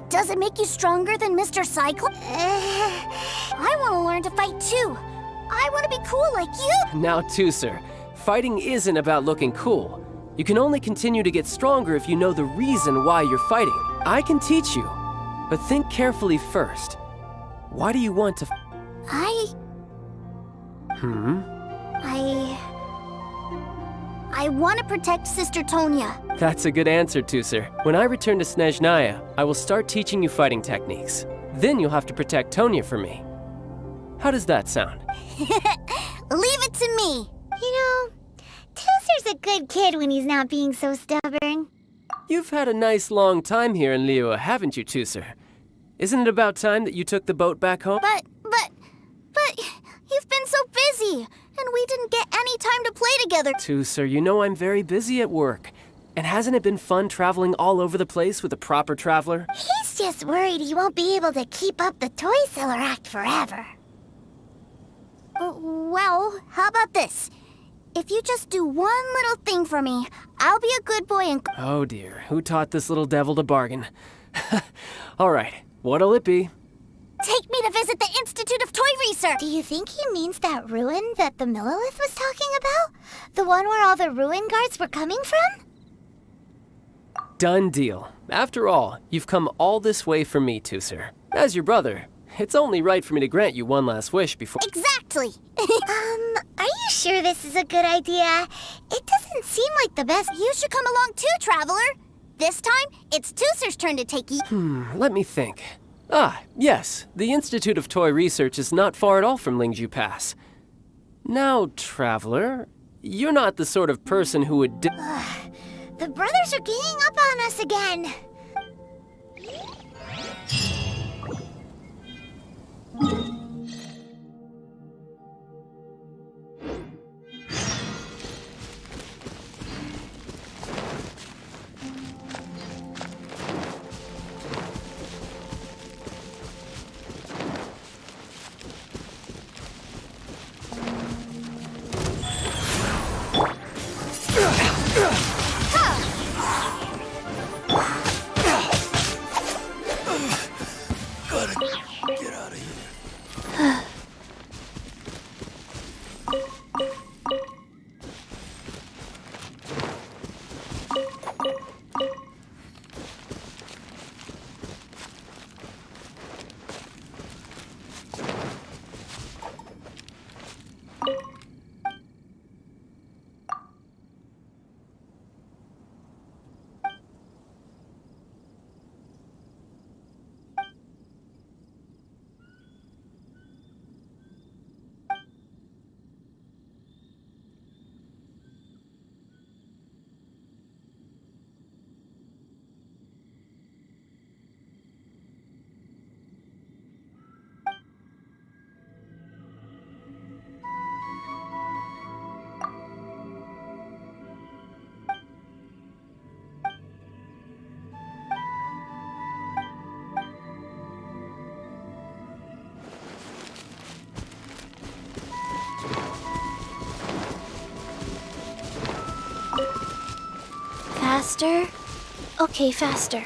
Does it make you stronger than Mr. Cyclops? I want to learn to fight too. I want to be cool like you. Now, Tusser, fighting isn't about looking cool. You can only continue to get stronger if you know the reason why you're fighting. I can teach you, but think carefully first. Why do you want to... I want to protect Sister Tonya. That's a good answer, Tusser. When I return to Snezhnaya, I will start teaching you fighting techniques. Then you'll have to protect Tonya for me. How does that sound? Leave it to me. You know, Tusser's a good kid when he's not being so stubborn. You've had a nice long time here in Liyue, haven't you, Tusser? Isn't it about time that you took the boat back home? But you've been so busy, and we didn't get any time to play together. Tusser, you know I'm very busy at work. And hasn't it been fun traveling all over the place with a proper traveler? He's just worried he won't be able to keep up the toy seller act forever. Well, how about this? If you just do one little thing for me, I'll be a good boy and... Oh dear, who taught this little devil to bargain? All right, what'll it be? Take me to visit the Institute of Toy Research! Do you think he means that ruin that the Millilith was talking about? The one where all the ruin guards were coming from? Done deal. After all, you've come all this way for me, Tusser. As your brother, it's only right for me to grant you one last wish before... Exactly! Are you sure this is a good idea? It doesn't seem like the best... You should come along too, Traveler! This time, it's Tusser's turn to take Let me think. Ah, yes, the Institute of Toy Research is not far at all from Lingju Pass. Now, Traveler, you're not the sort of person who would... The brothers are ganging up on us again. Faster. Okay, faster.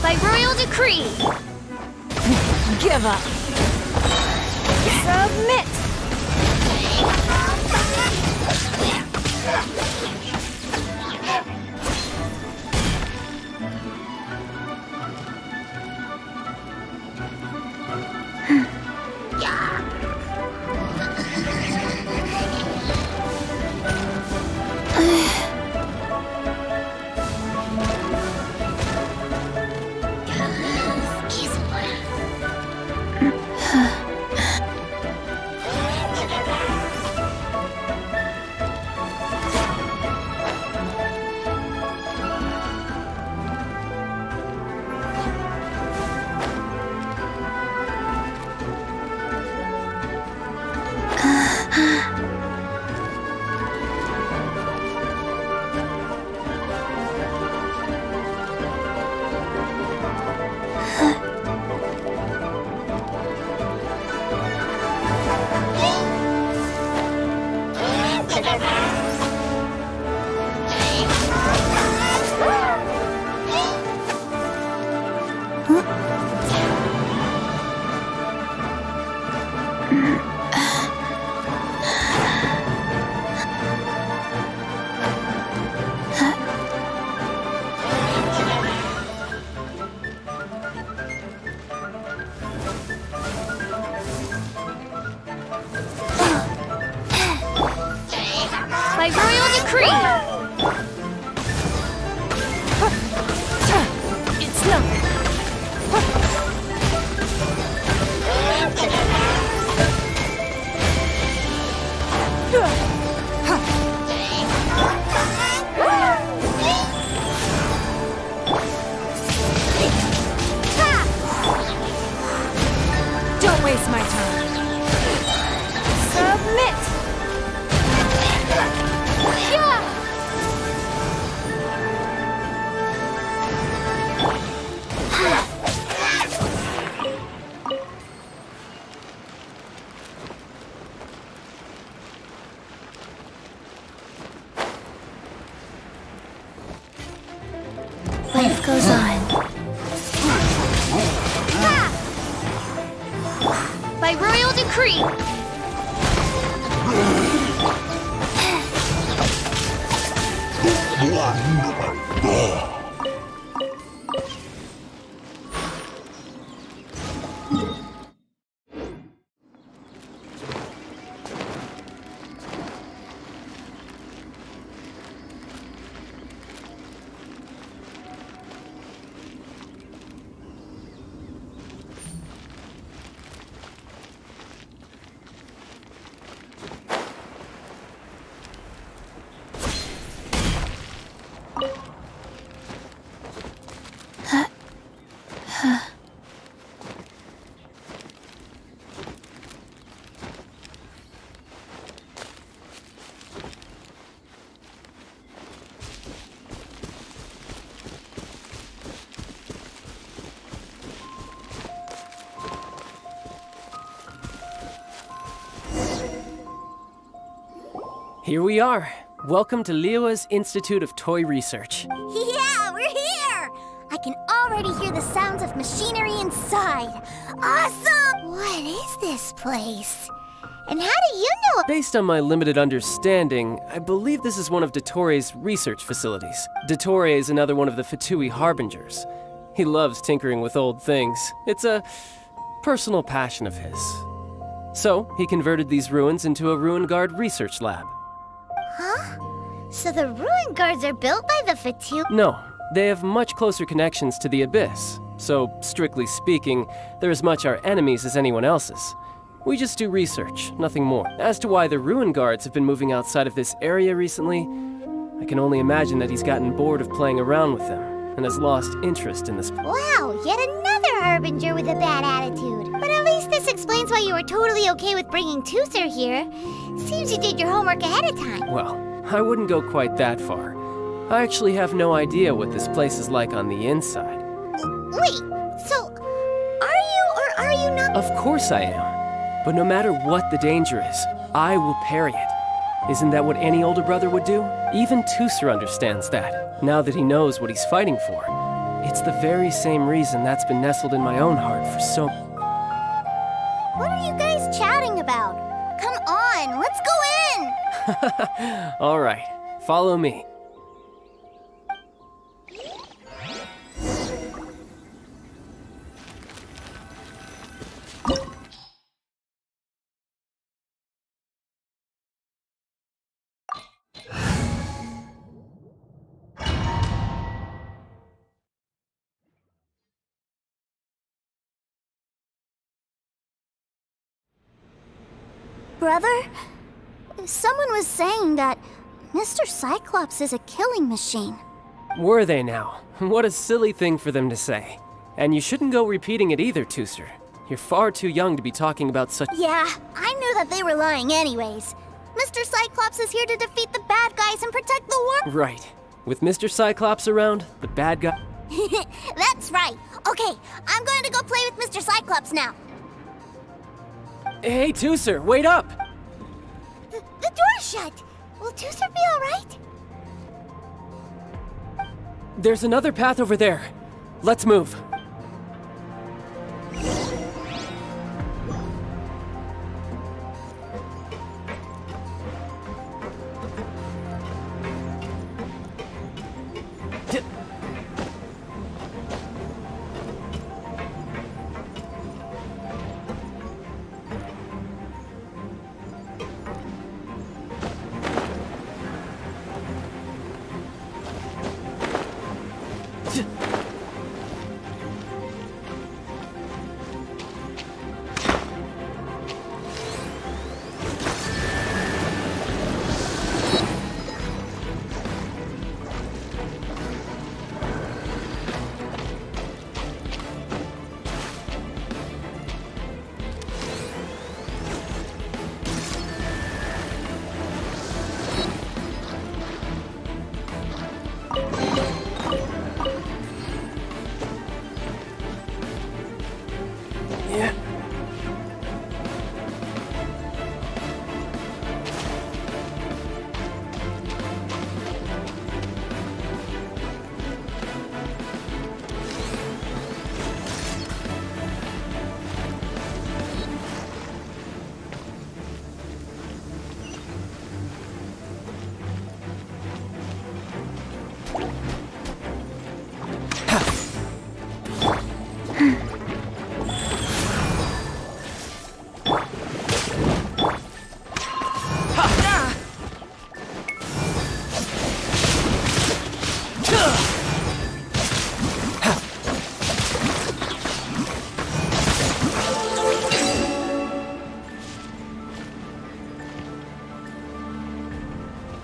By royal decree! Give up. Submit! By royal decree! It's nothing. Don't waste my time. Submit! Life goes on. By royal decree! Here we are. Welcome to Liyue's Institute of Toy Research. Yeah, we're here! I can already hear the sounds of machinery inside. Awesome! What is this place? And how do you know? Based on my limited understanding, I believe this is one of Dottoro's research facilities. Dottore is another one of the Fatui Harbingers. He loves tinkering with old things. It's a personal passion of his. So, he converted these ruins into a Ruin Guard research lab. Huh? So the ruin guards are built by the Fatui? No, they have much closer connections to the Abyss. So, strictly speaking, they're as much our enemies as anyone else's. We just do research, nothing more. As to why the ruin guards have been moving outside of this area recently, I can only imagine that he's gotten bored of playing around with them and has lost interest in this. Wow, yet another harbinger with a bad attitude. But at least this explains why you were totally okay with bringing Tooser here. Seems you did your homework ahead of time. Well, I wouldn't go quite that far. I actually have no idea what this place is like on the inside. Wait, so are you or are you not? Of course I am. But no matter what the danger is, I will parry it. Isn't that what any older brother would do? Even Tooser understands that, now that he knows what he's fighting for. It's the very same reason that's been nestled in my own heart for so... What are you guys chatting about? Come on, let's go in! All right, follow me. Brother, someone was saying that Mr. Cyclops is a killing machine. Were they now? What a silly thing for them to say. And you shouldn't go repeating it either, Tooser. You're far too young to be talking about such... Yeah, I knew that they were lying anyways. Mr. Cyclops is here to defeat the bad guys and protect the world. Right. With Mr. Cyclops around, the bad guy... That's right. Okay, I'm going to go play with Mr. Cyclops now. Hey, Tooser, wait up! The door's shut. Will Tooser be all right? There's another path over there. Let's move.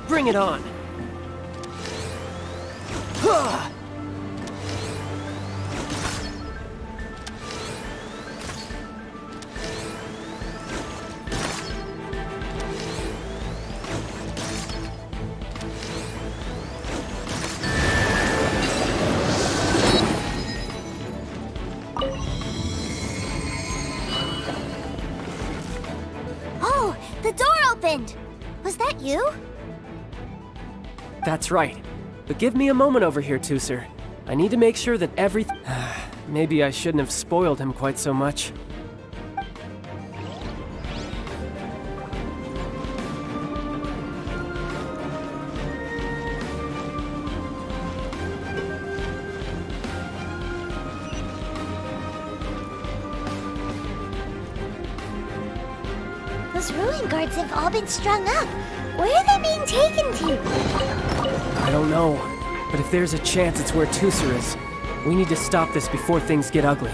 Bring it on! Oh, the door opened! Was that you? That's right. But give me a moment over here, Tooser. I need to make sure that everything... Maybe I shouldn't have spoiled him quite so much. Those ruin guards have all been strung up. Where are they being taken to? I don't know. But if there's a chance it's where Tooser is, we need to stop this before things get ugly.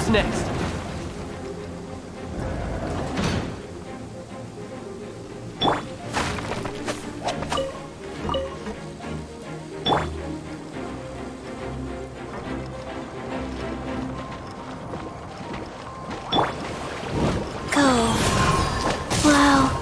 Who's next? Go. Wow.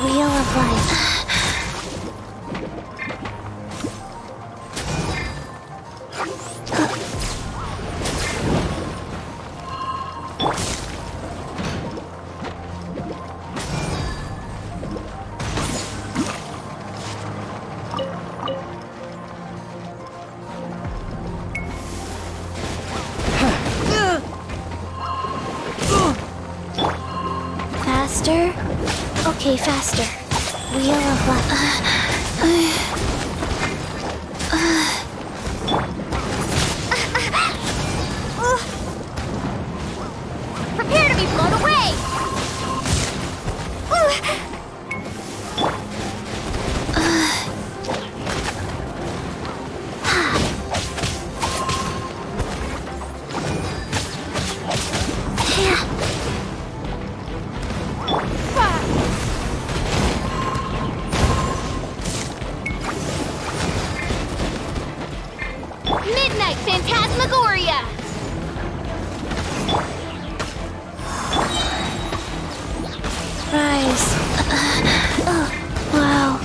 Wheel of Life. Faster? Okay, faster. Wheel of Life. Prepare to be blown away! Midnight Phantasmagoria! Rise. Wow.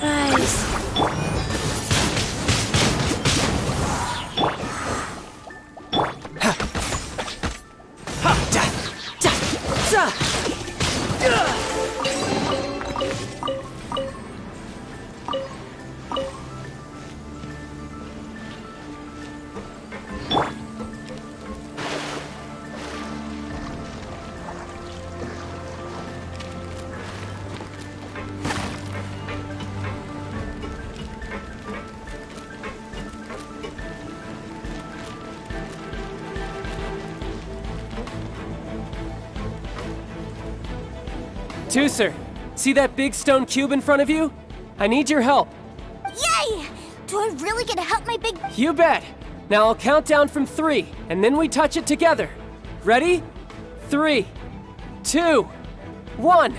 Rise. Tooser, see that big stone cube in front of you? I need your help. Yay! Do I really get to help my big... You bet. Now I'll count down from 3, and then we touch it together. Ready? 3, 2, 1.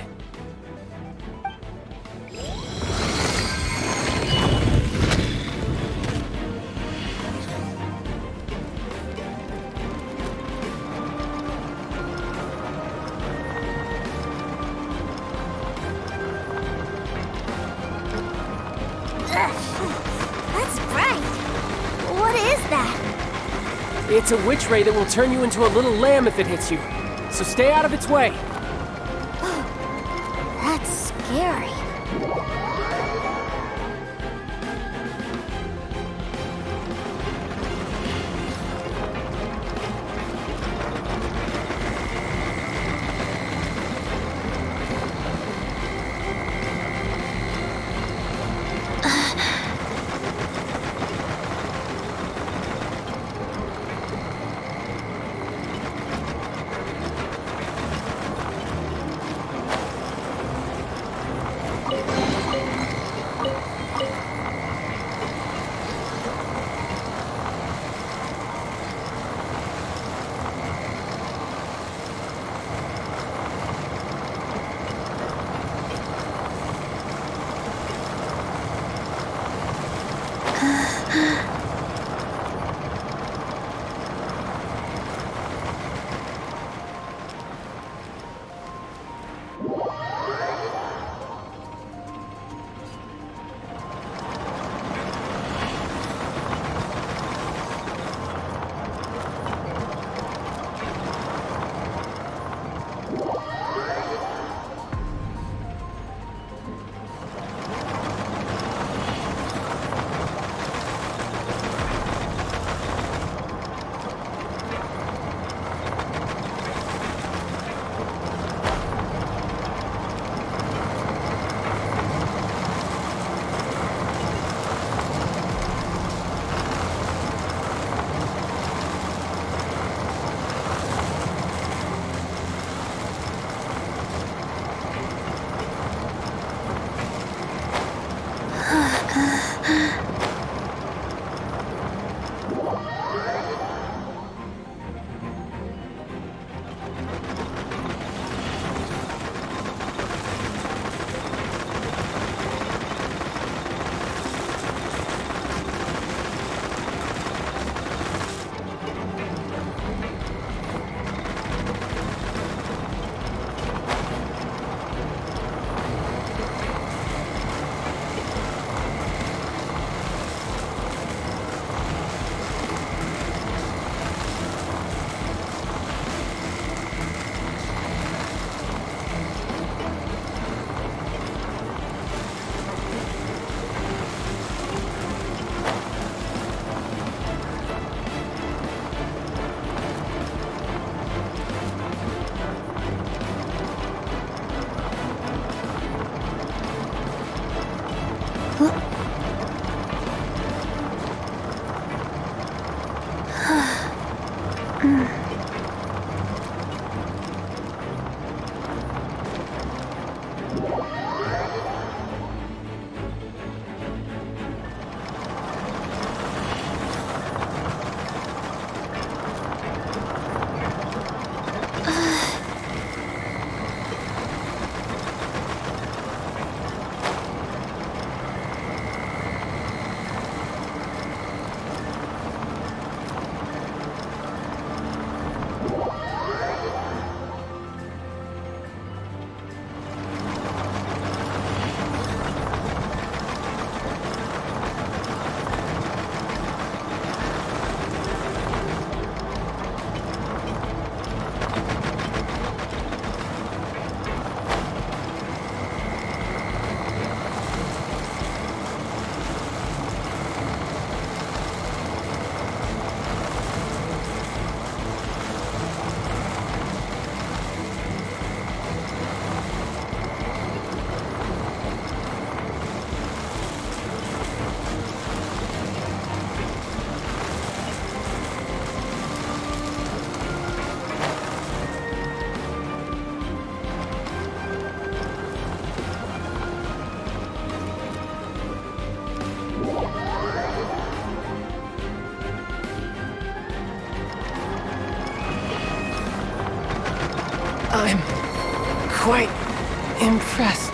That's bright. What is that? It's a witch ray that will turn you into a little lamb if it hits you. So stay out of its way. That's scary. I'm quite impressed.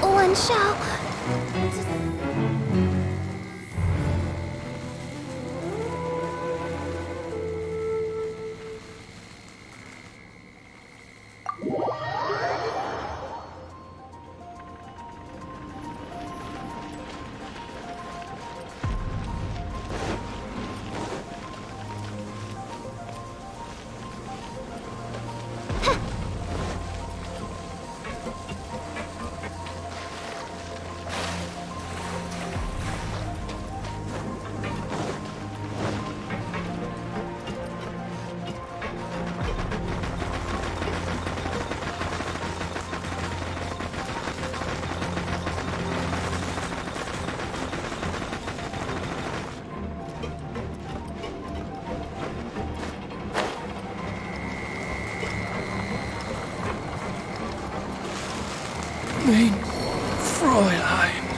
One shall. Mein Fräulein.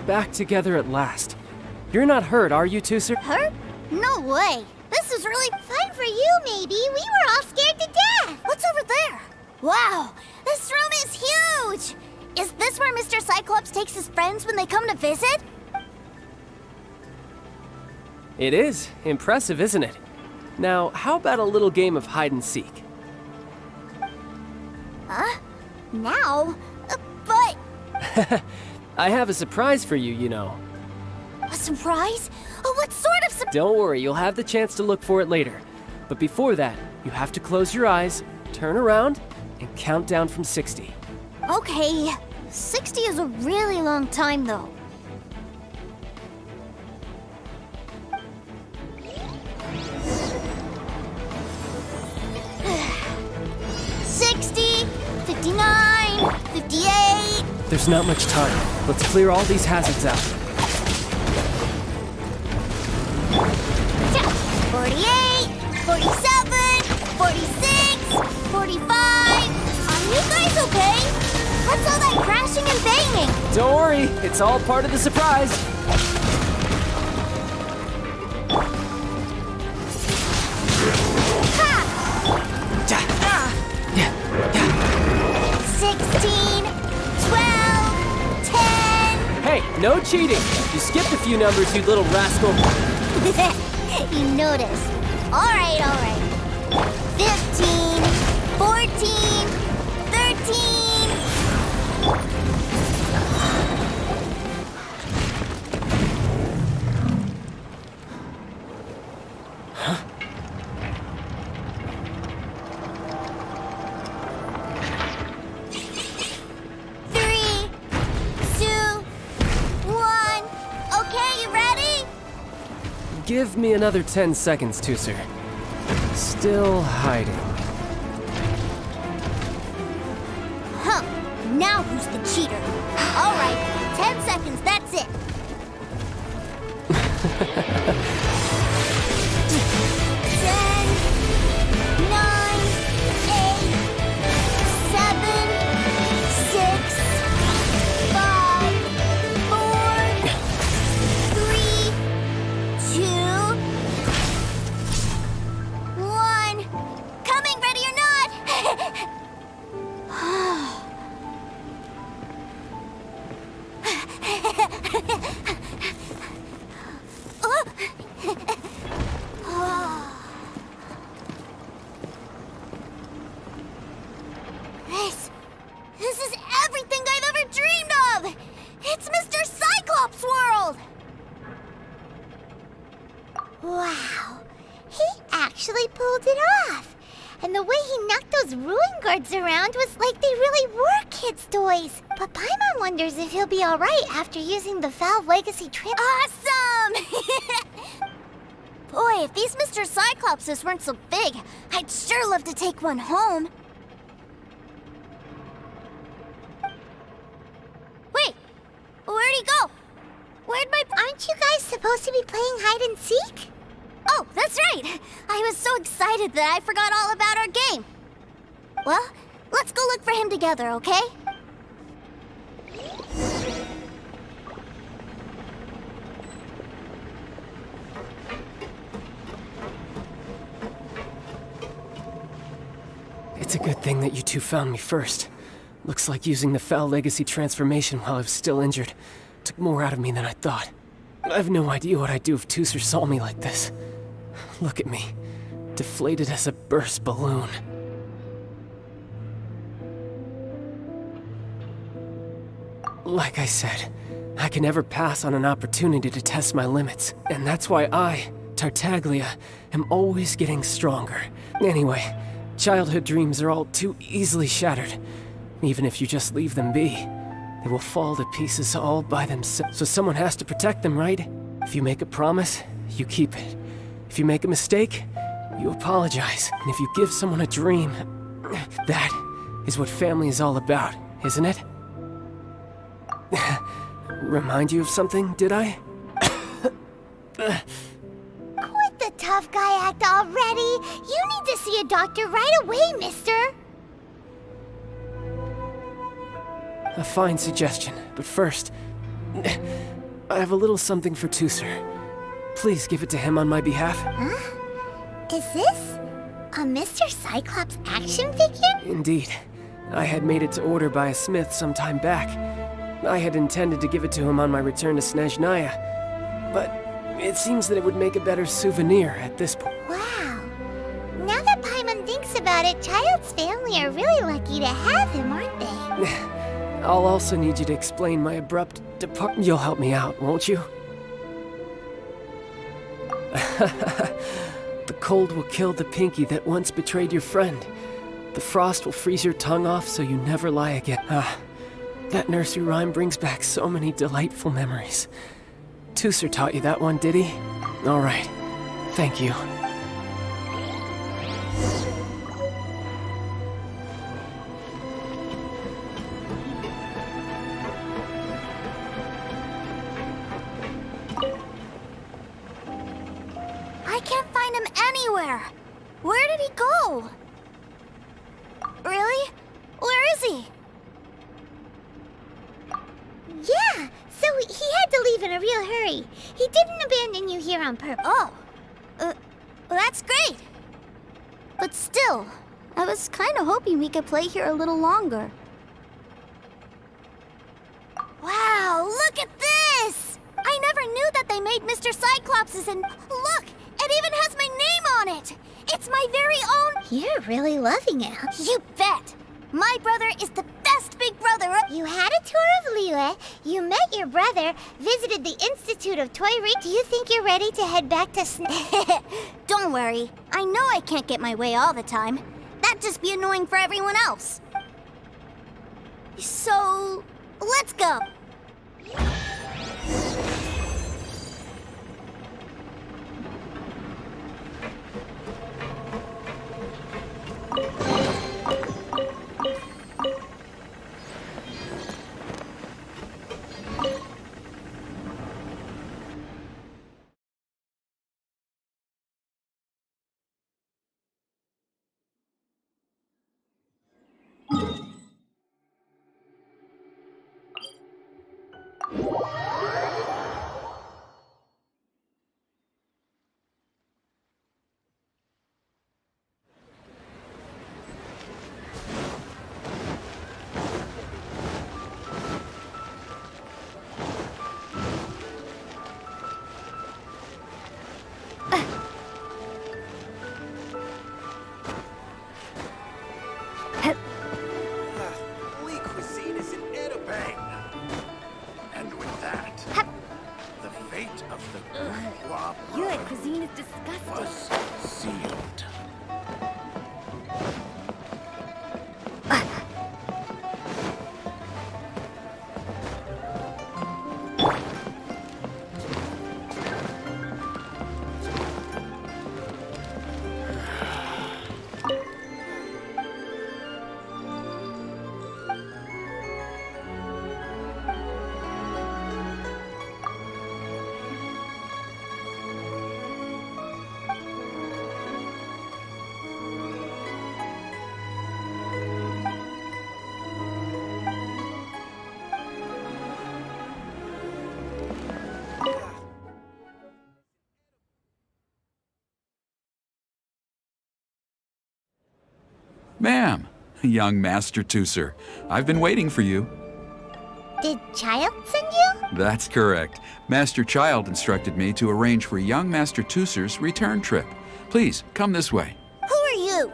Back together at last. You're not hurt, are you two, sir? Hurt? No way. This is really Fun for you, maybe. We were all scared to death. What's over there? Wow, this room is huge! Is this where Mr. Cyclops takes his friends when they come to visit? It is. Impressive, isn't it? Now, how about a little game of hide and seek? Huh? Now? But... I have a surprise for you, you know. A surprise? Oh, what sort of surprise? Don't worry, you'll have the chance to look for it later. But before that, you have to close your eyes, turn around, and count down from 60. Okay, 60 is a really long time, though. 60, 59, 58. There's not much time. Let's clear all these hazards out. 48, 47, 46, 45. Are you guys okay? What's all that crashing and banging? Don't worry, it's all part of the surprise. Ha! 16, 12, 10. Hey, no cheating. You skipped a few numbers, you little rascal. You noticed. All right. 15, 14, 13. Give me another 10 seconds, Tooser. Still hiding. Huh. Now who's the cheater? All right, 10 seconds, that's it. 10, 9, 8, 7, 6, 5, 4, 3, 2, 1. Coming, ready or not? This is everything I've ever dreamed of! It's Mr. Cyclops' world! Wow, he actually pulled it off. And the way he knocked those ruin guards around was like they really were kids' toys. But Paimon wonders if he'll be alright after using the Valve Legacy trip. Awesome! Boy, if these Mr. Cyclopses weren't so big, I'd sure love to take one home. Wait, where'd he go? Aren't you guys supposed to be playing hide and seek? Oh, that's right! I was so excited that I forgot all about our game. Well, let's go look for him together, okay? It's a good thing that you two found me first. Looks like using the Foul Legacy transformation while I was still injured took more out of me than I thought. I have no idea what I'd do if Tooser saw me like this. Look at me, deflated as a burst balloon. Like I said, I can never pass on an opportunity to test my limits, and that's why I, Tartaglia, am always getting stronger. Anyway, childhood dreams are all too easily shattered. Even if you just leave them be, they will fall to pieces all by themselves. So someone has to protect them, right? If you make a promise, you keep it. If you make a mistake, you apologize. And if you give someone a dream, that is what family is all about, isn't it? Remind you of something, did I? Quit the tough guy act already. You need to see a doctor right away, mister. A fine suggestion, but first, I have a little something for Tooser. Please give it to him on my behalf. Huh? Is this a Mr. Cyclops action figure? Indeed. I had made it to order by a smith some time back. I had intended to give it to him on my return to Snezhnaya, but it seems that it would make a better souvenir at this point. Wow. Now that Paimon thinks about it, Child's family are really lucky to have him, aren't they? I'll also need you to explain my abrupt depart. You'll help me out, won't you? The cold will kill the pinky that once betrayed your friend. The frost will freeze your tongue off so you never lie again. That nursery rhyme brings back so many delightful memories. Tooser taught you that one, did he? All right. Thank you. I can't find him anywhere. Where did he go? Really? Where is he? Yeah, so he had to leave in a real hurry. He didn't abandon you here on purpose. Oh, that's great. But still, I was kind of hoping we could play here a little longer. Wow, look at this! I never knew that they made Mr. Cyclopses, and look, it even has my name on it! It's my very own... You're really loving it. You bet! My brother is the best big brother. You had a tour of Liyue, you met your brother, visited the Institute of Toy Re... Do you think you're ready to head back to Don't worry. I know I can't get my way all the time. That'd just be annoying for everyone else. So, let's go. Ma'am, young Master Tooser, I've been waiting for you. Did Child send you? That's correct. Master Child instructed me to arrange for young Master Tooser's return trip. Please, come this way. Who are you?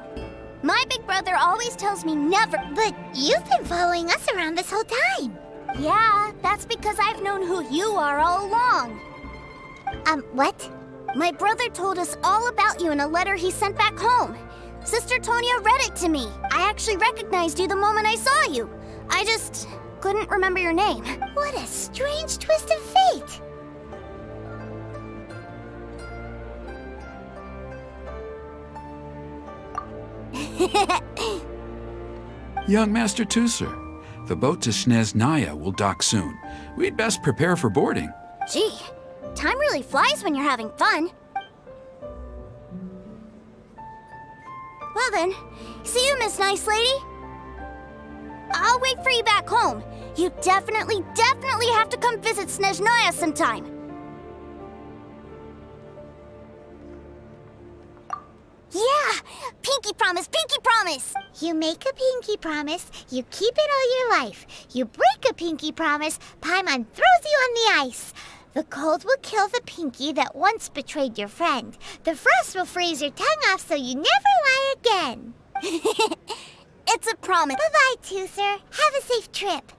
My big brother always tells me never... But you've been following us around this whole time. Yeah, that's because I've known who you are all along. What? My brother told us all about you in a letter he sent back home. Sister Tonya read it to me. I actually recognized you the moment I saw you. I just couldn't remember your name. What a strange twist of fate. Young Master Tooser, the boat to Snezhnaya will dock soon. We'd best prepare for boarding. Gee, time really flies when you're having fun. Well then, see you, Miss Nice Lady. I'll wait for you back home. You definitely have to come visit Snezhnaya sometime. Yeah! Pinky promise, pinky promise! You make a pinky promise, you keep it all your life. You break a pinky promise, Paimon throws you on the ice. The cold will kill the pinky that once betrayed your friend. The frost will freeze your tongue off so you never lie again. It's a promise. Bye-bye, Tooser. Have a safe trip.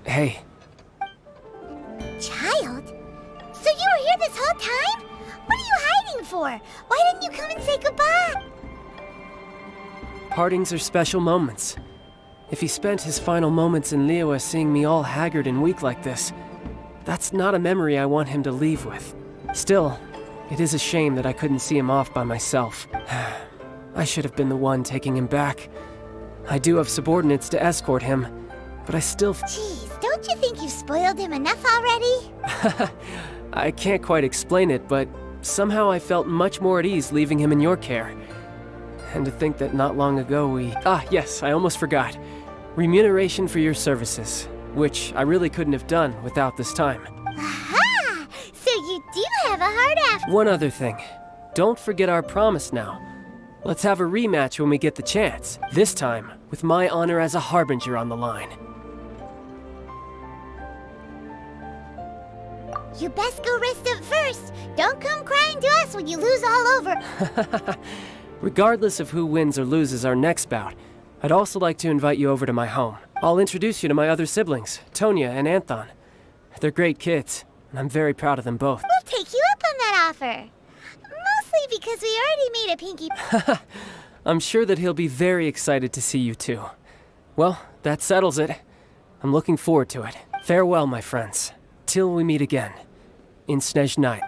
Hey, Child? So you were here this whole time? What are you hiding for? Why didn't you come and say goodbye? partings are special moments. If he spent his final moments in Liyue seeing me all haggard and weak like this, that's not a memory I want him to leave with. Still, it is a shame that I couldn't see him off by myself. I should have been the one taking him back. I do have subordinates to escort him, but I still... Jeez, don't you think you've spoiled him enough already? I can't quite explain it, but somehow I felt much more at ease leaving him in your care. And to think that not long ago we... Ah, yes, I almost forgot. Remuneration for your services, which I really couldn't have done without this time. Aha! So you do have a heart after... One other thing. Don't forget our promise now. Let's have a rematch when we get the chance. This time, with my honor as a harbinger on the line. You best go rest up first. Don't come crying to us when you lose all over. Regardless of who wins or loses our next bout, I'd also like to invite you over to my home. I'll introduce you to my other siblings, Tonya and Anthon. They're great kids, and I'm very proud of them both. We'll take you up on that offer. Mostly because we already made a pinky... I'm sure that he'll be very excited to see you too. Well, that settles it. I'm looking forward to it. Farewell, my friends. Till we meet again. In Snezh Night.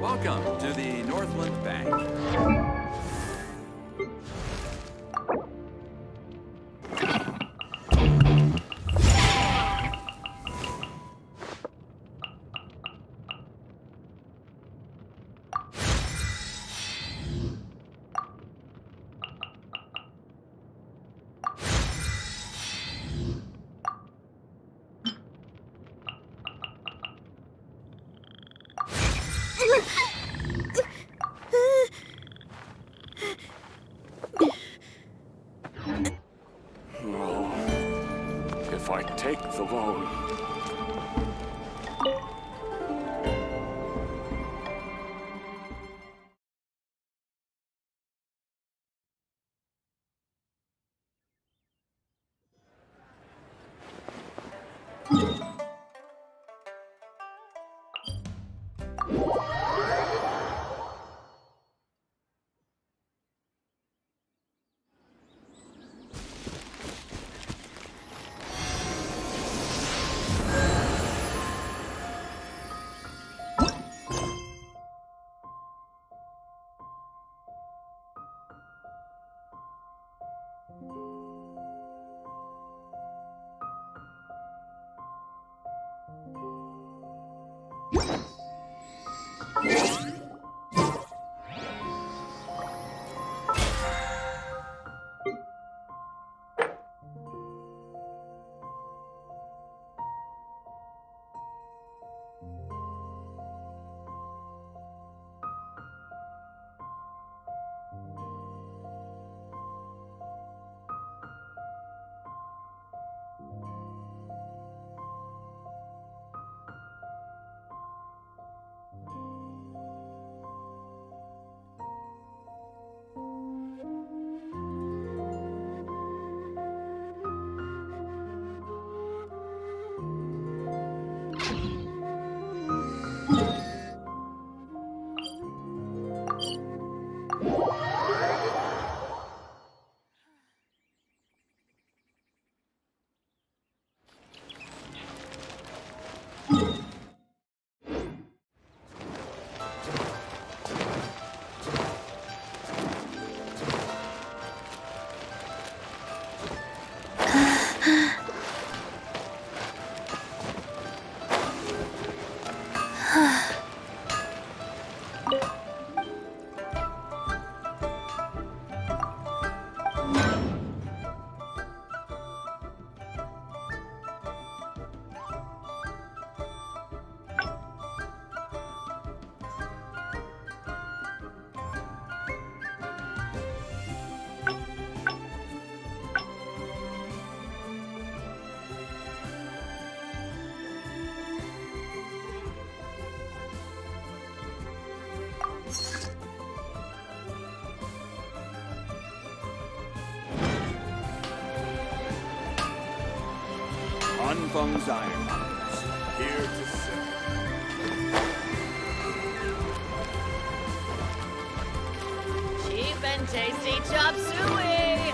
Welcome to the Northland Bank. If I take the loan. Anfang's Ironmongers, here to serve. Cheap and tasty chop suey!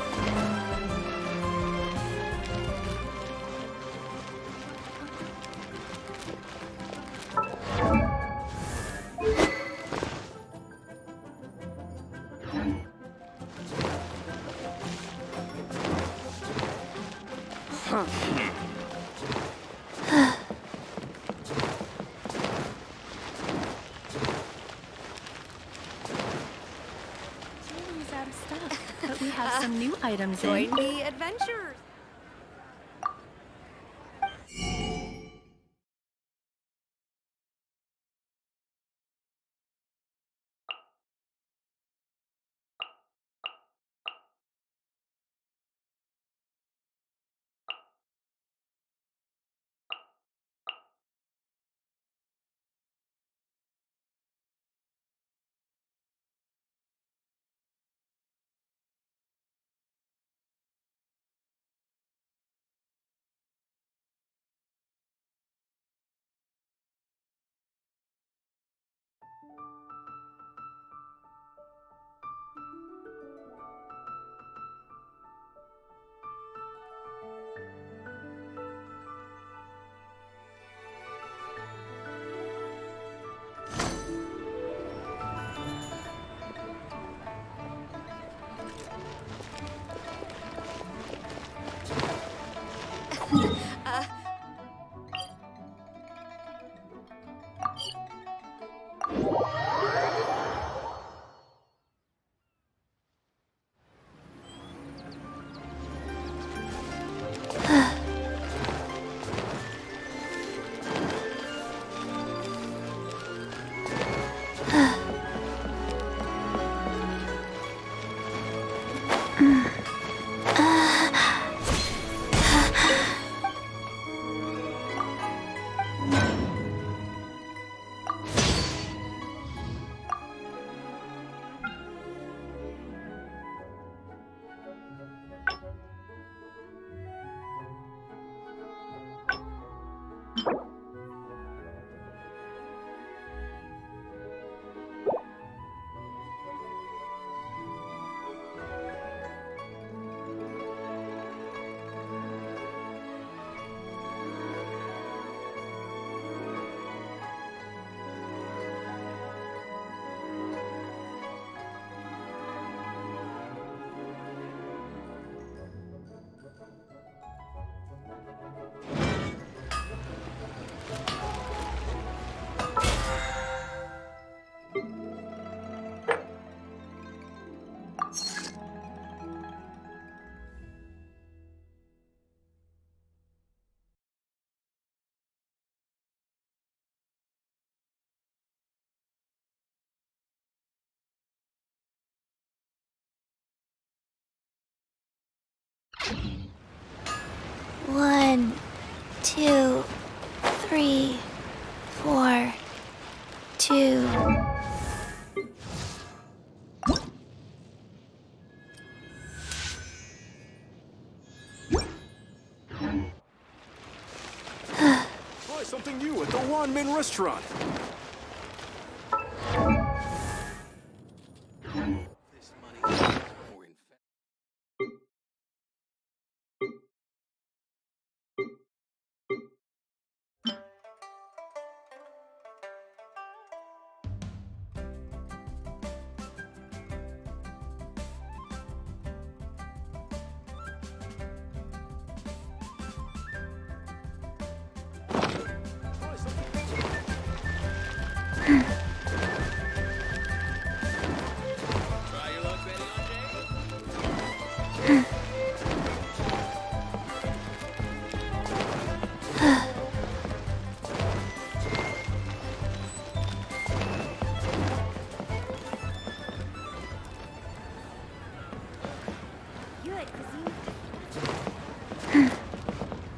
Julie's out of stuff, but we have some new items Join in. me, adventurers! One, two, three, 4, 2. Try something new at the Wanmin restaurant.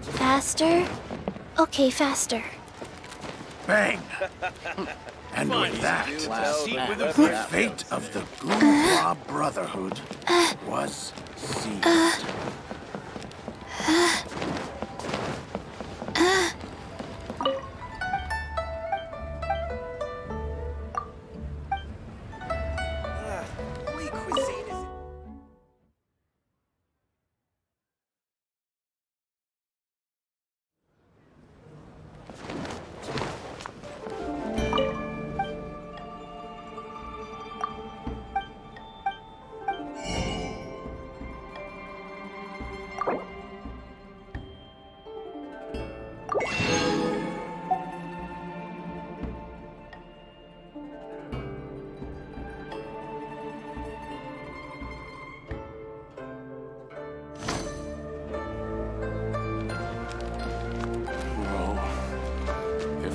Faster? Okay, faster. Bang! And with that, the fate of the Goomba Brotherhood was sealed.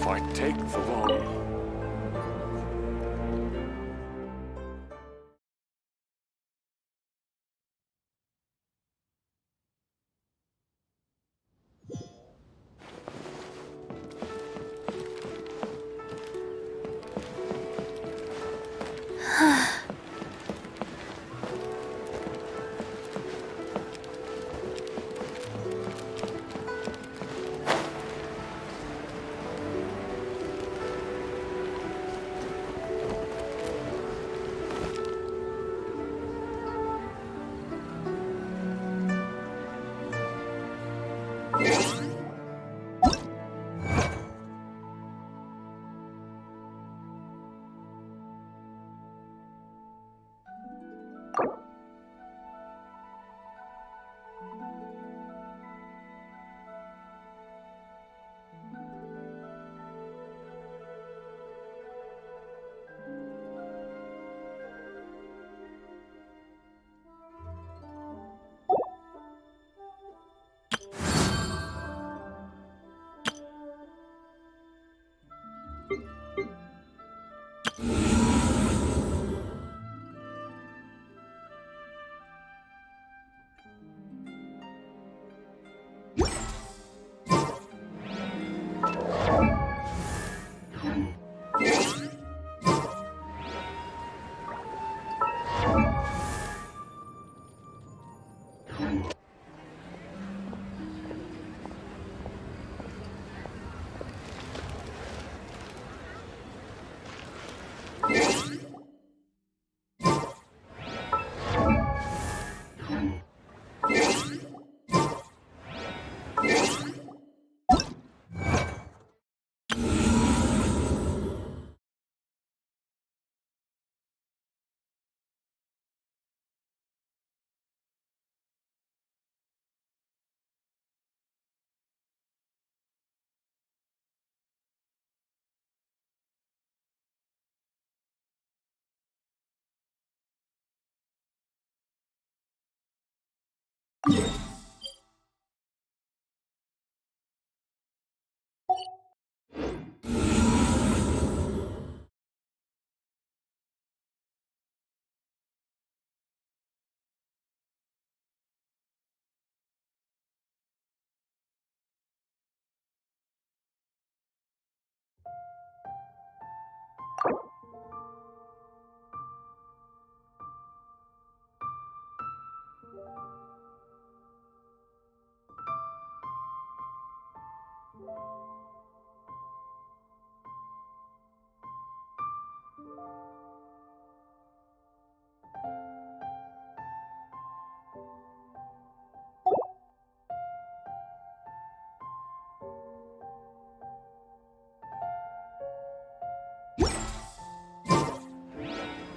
might take the long.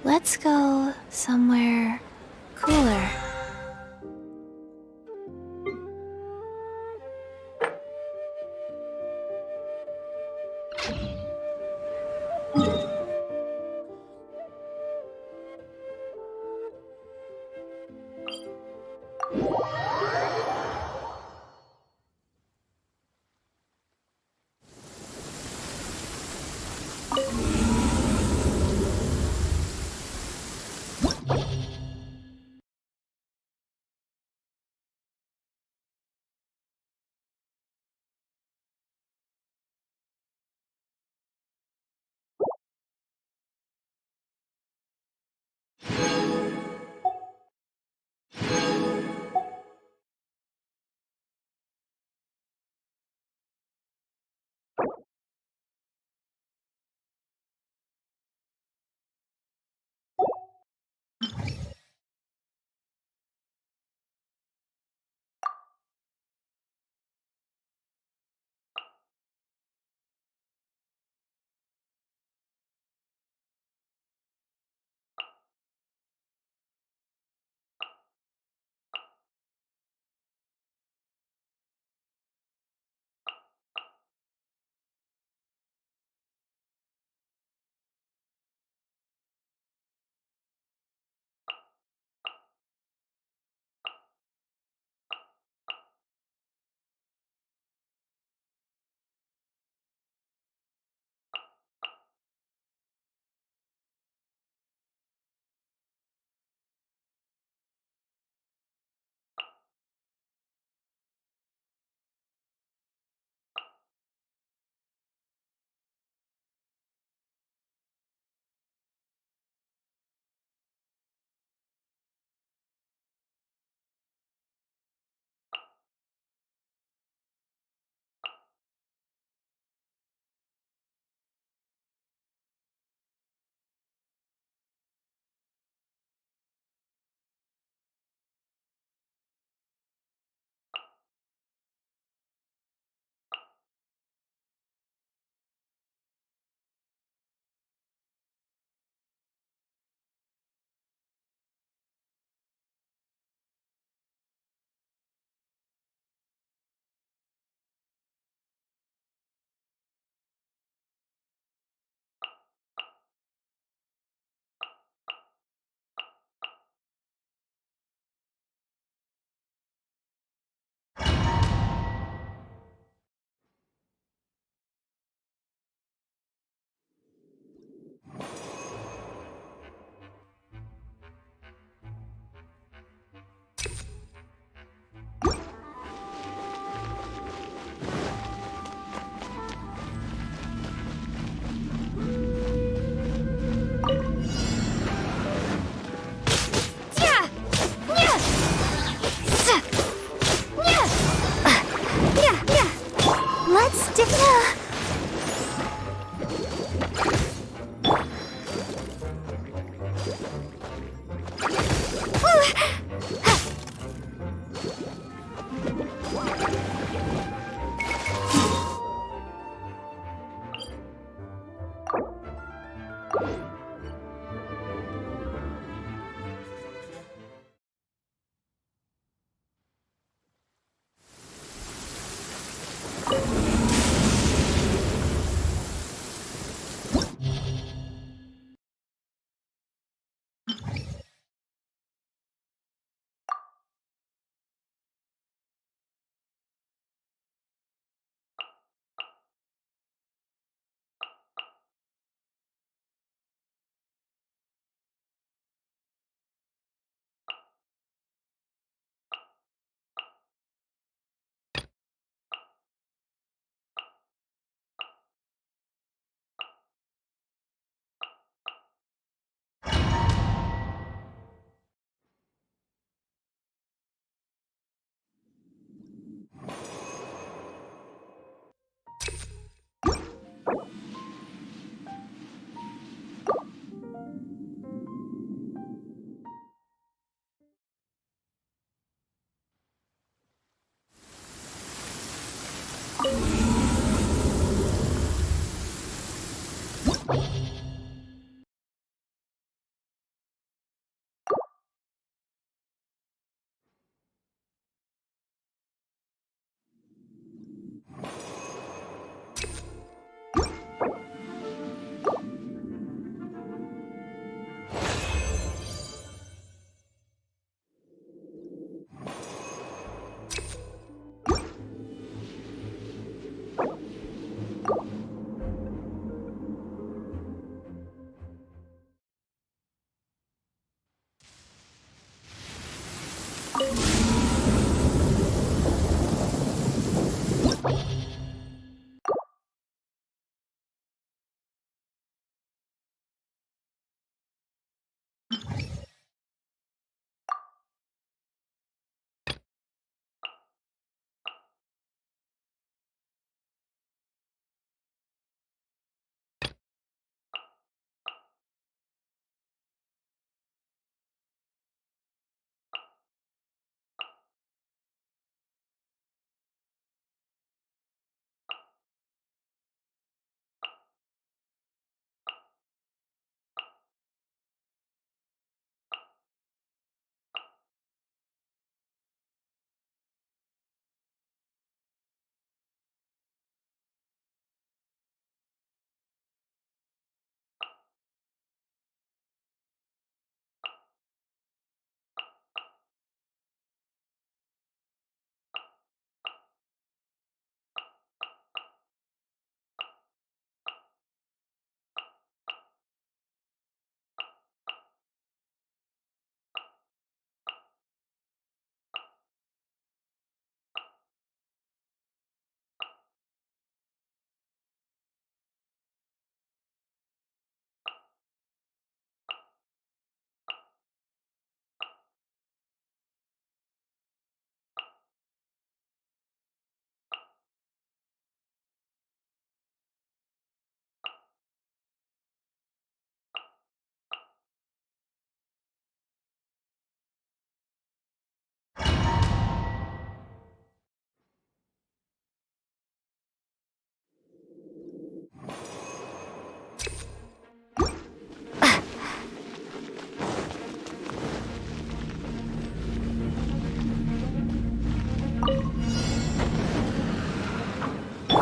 Let's go somewhere cooler.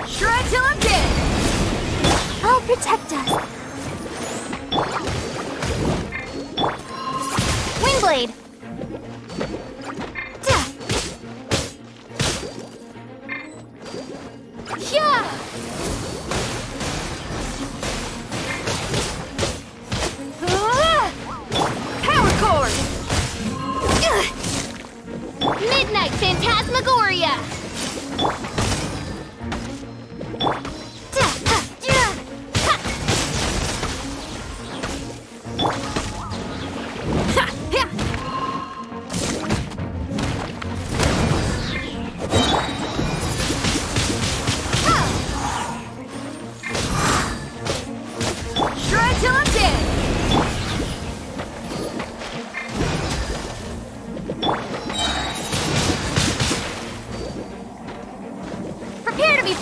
Shred till I'm dead! I'll protect us. Windblade! Yeah! Power cord! Midnight Phantasmagoria!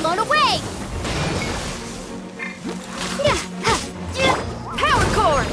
blown away! Power core!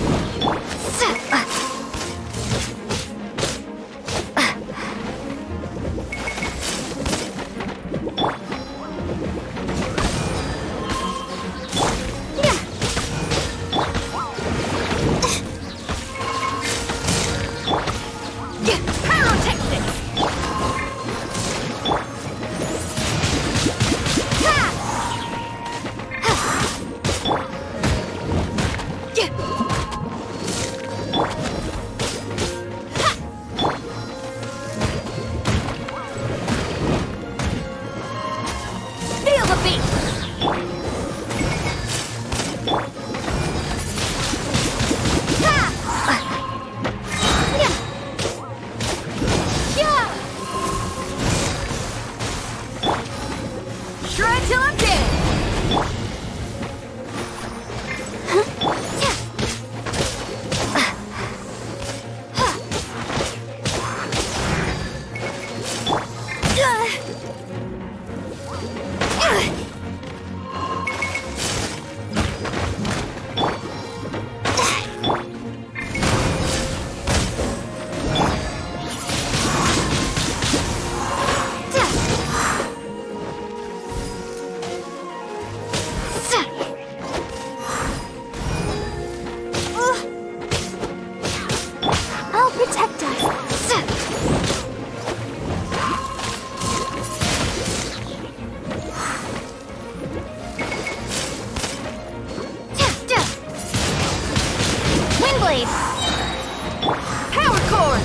Feel the beat! Shred till I'm dead! I'll protect us. Windblade! Power core!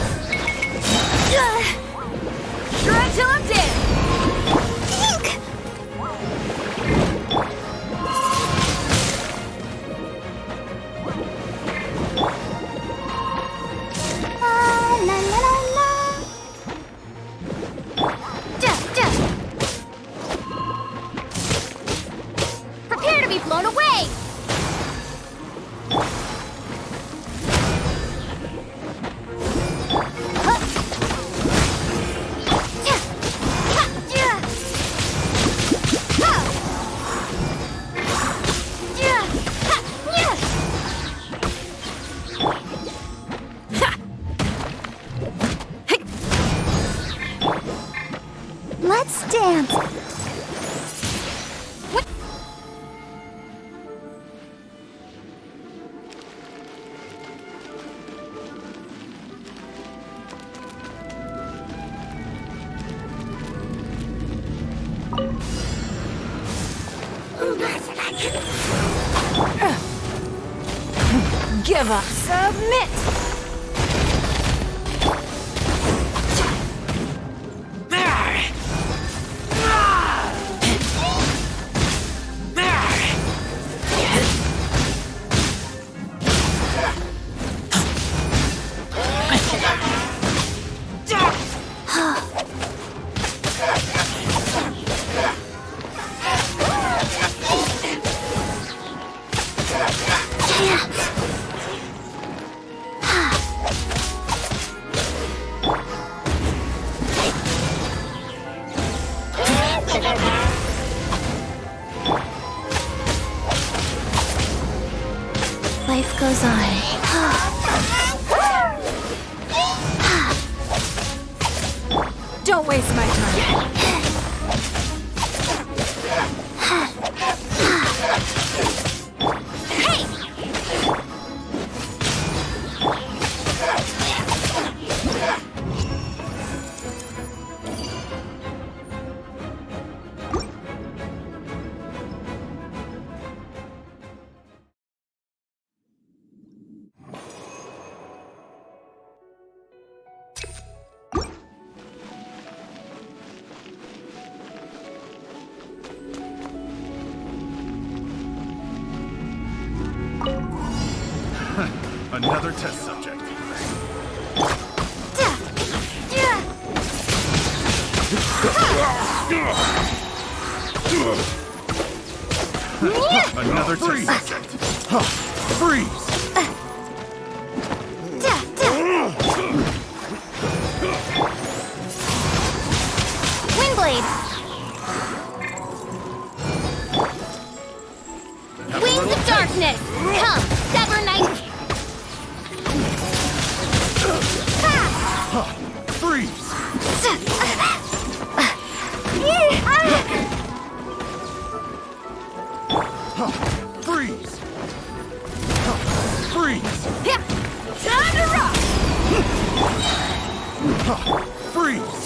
Shred till I'm dead! Prepare to be blown away! Let's dance! Give up! Submit! Life goes on. Don't waste my time. Another test subject. Another test subject. Freeze! Windblade! Darkness! Come, sever night! Freeze! Freeze! Freeze! Time to rock! Freeze!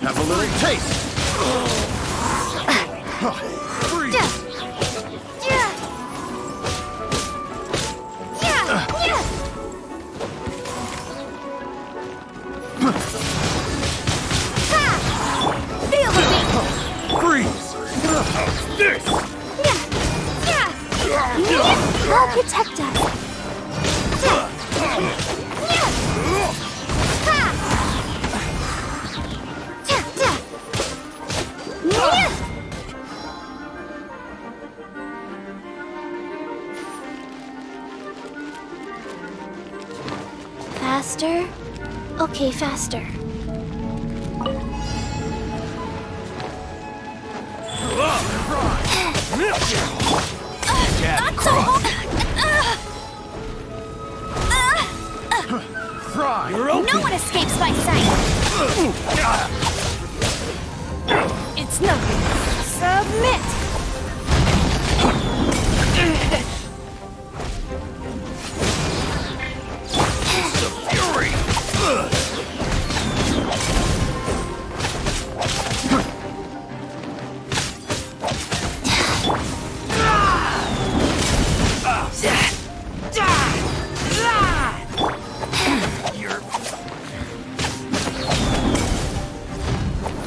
Have a little taste! Freeze! Feel the beat! Freeze! This! I'll protect us. Faster? Okay, faster. Fry! No one escapes my sight! It's nothing. Submit!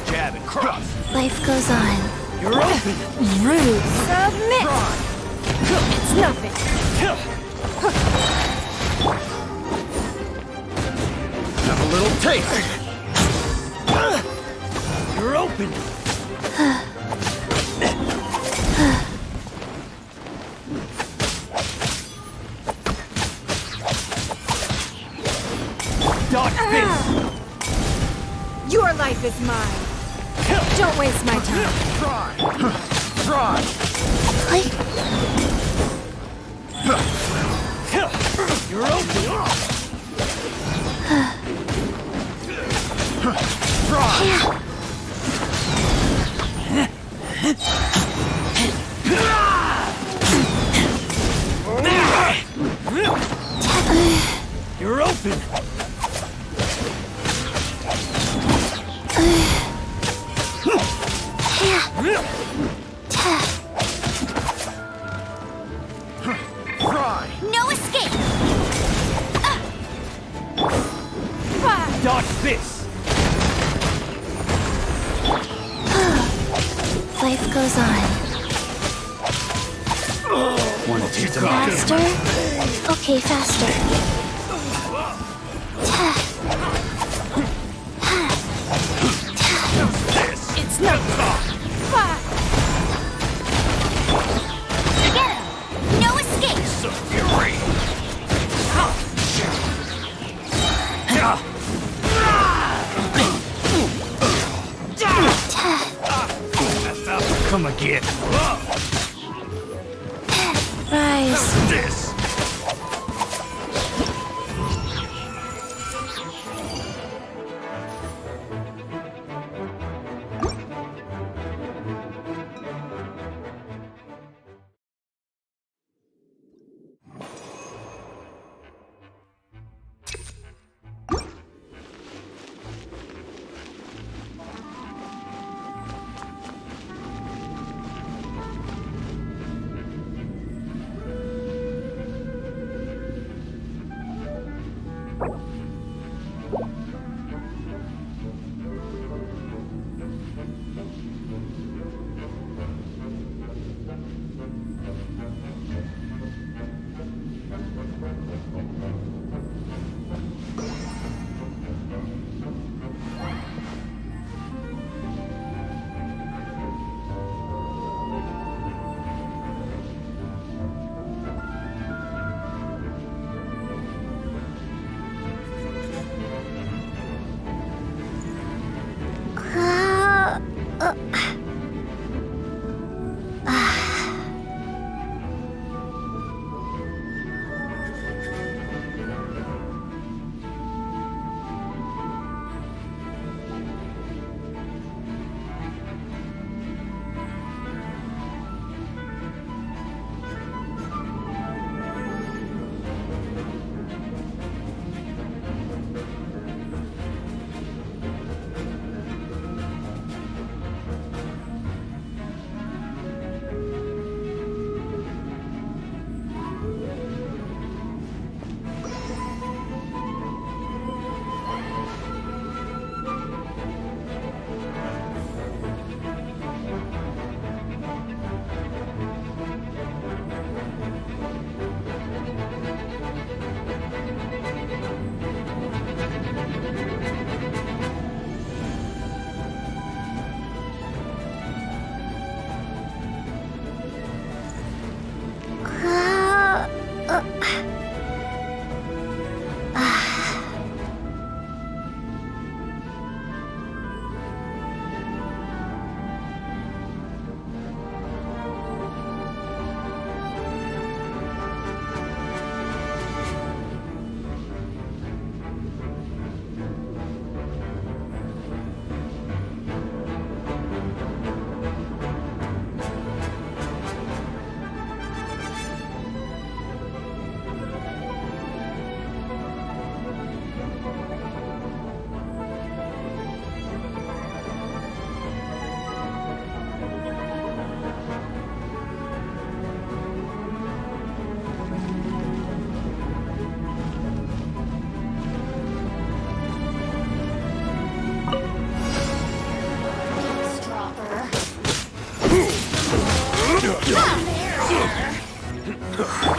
Jab and cross! Life goes on. You're open! Rude! Submit! It's nothing. Have a little taste! You're open! Dodge this! Your life is mine. Don't waste my time. Try! Try! You're open! Try! You're open! Try! No escape! Dodge this! Life goes on. Faster? Okay, faster. It's nothing. Get him! No escape! Fury! Come again! Rise. This!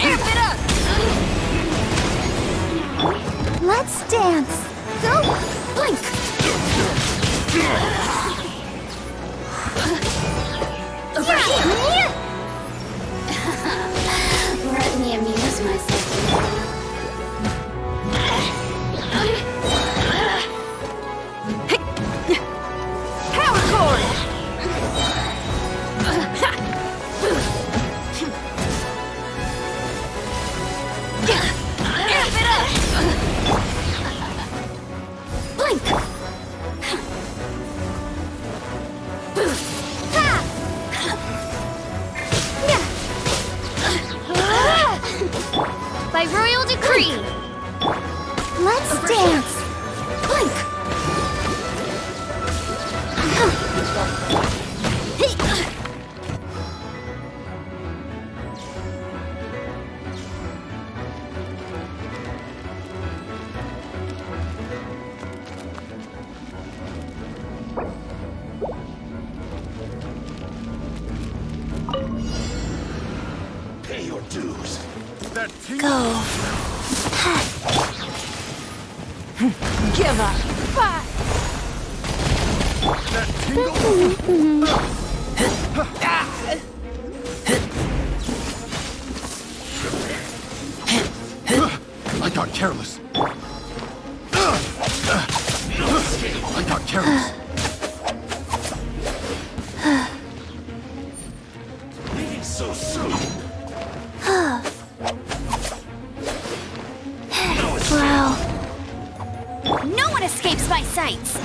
Amp it up! Let's dance. Go! Blink! Over here! Let me amuse myself. Power chord! Amp it up! Blink! By royal decree! Let's dance! Blink! Pay your dues. Go. Give up. Fight. I got careless. I got careless. Leaving so soon. Wow. No one escapes my sights!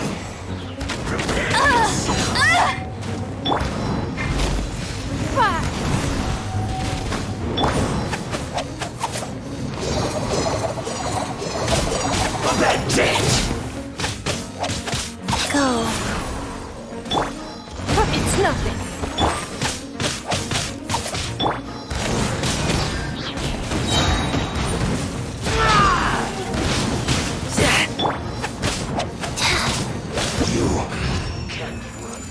That's it! Go. It's nothing. You can't run.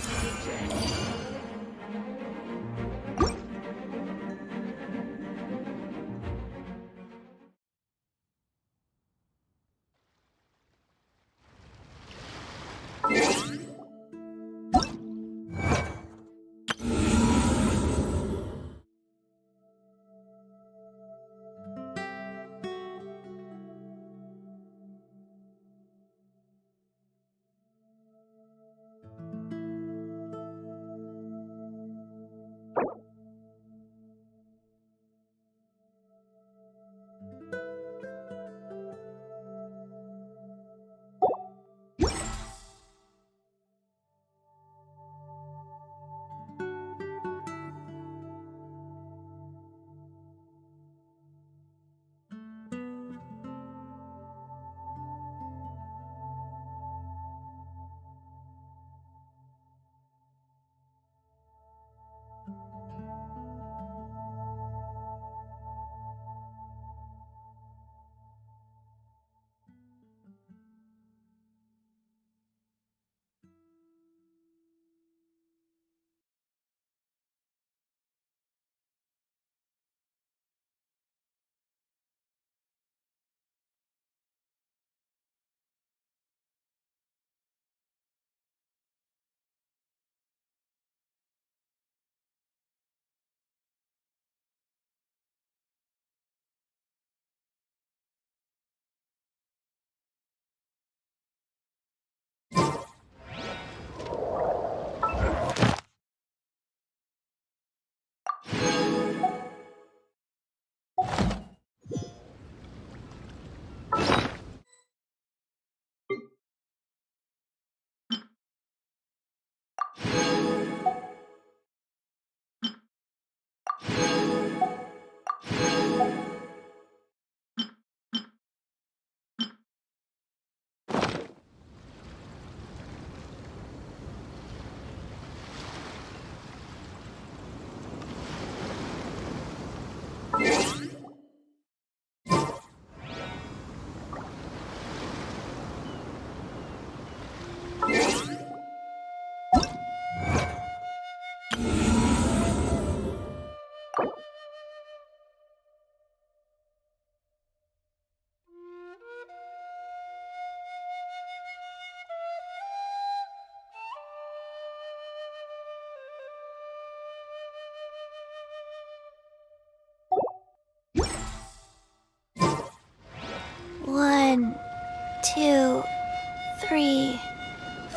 3,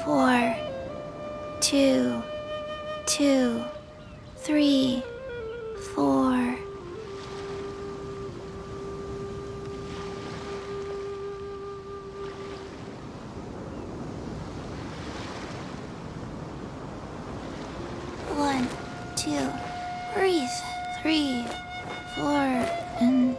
4, 2, 2, 3, 4. One, two, breathe. 3, 4, and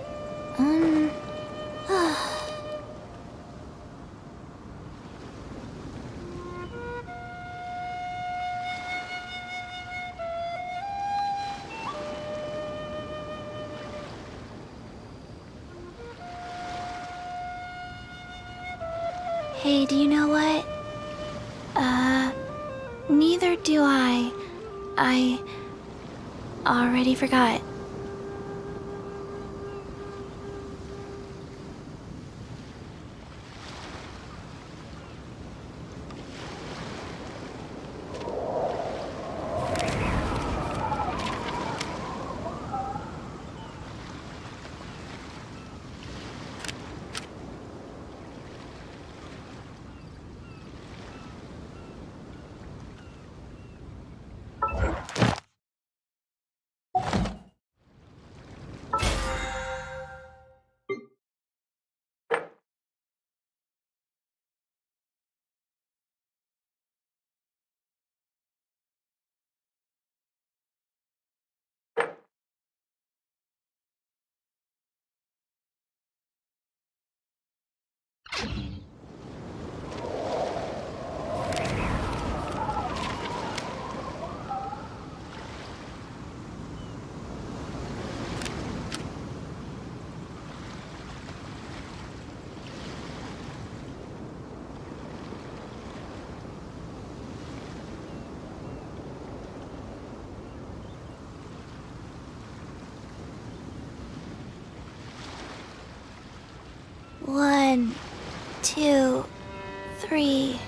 Hey, do you know what? Neither do I. I already forgot. One, two, 3.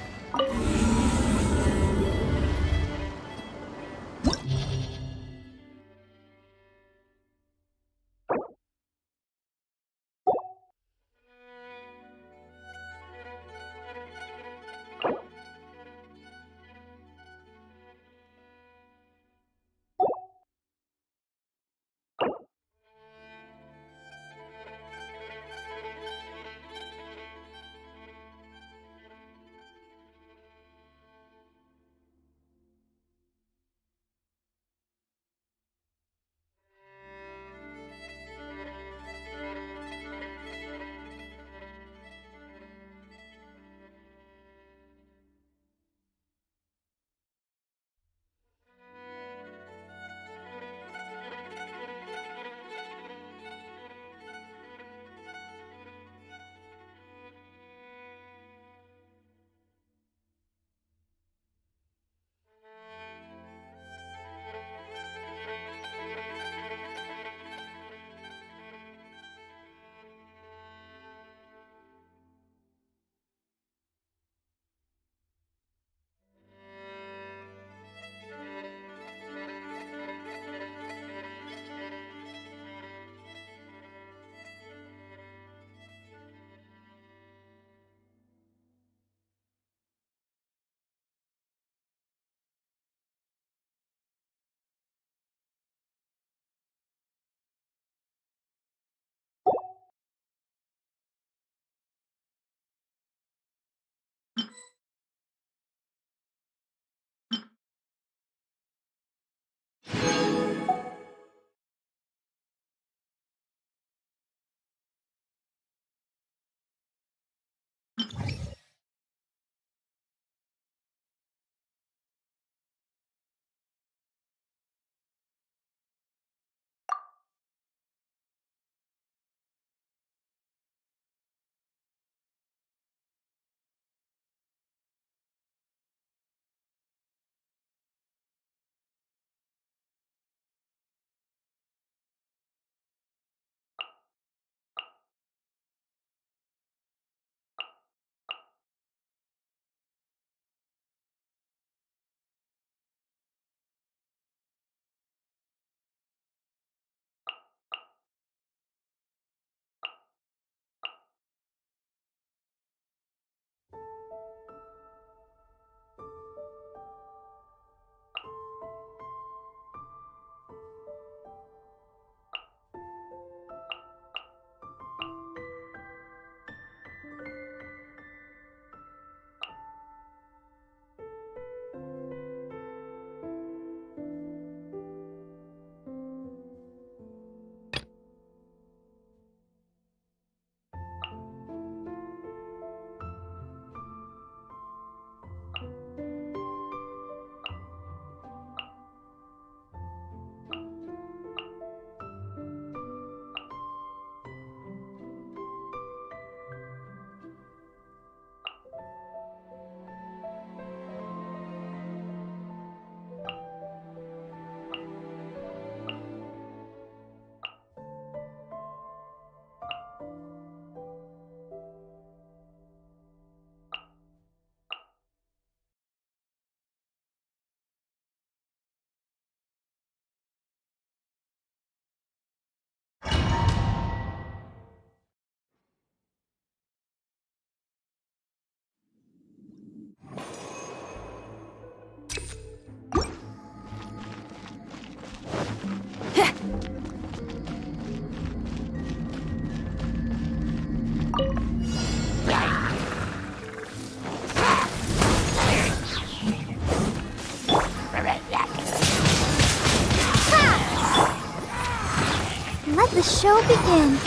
Let the show begin.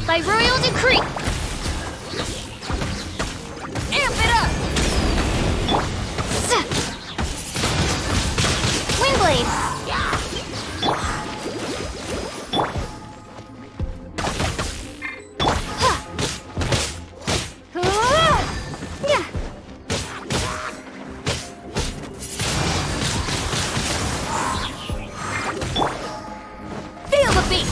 By royal decree. Amp it up! Windblade! Feel the beat!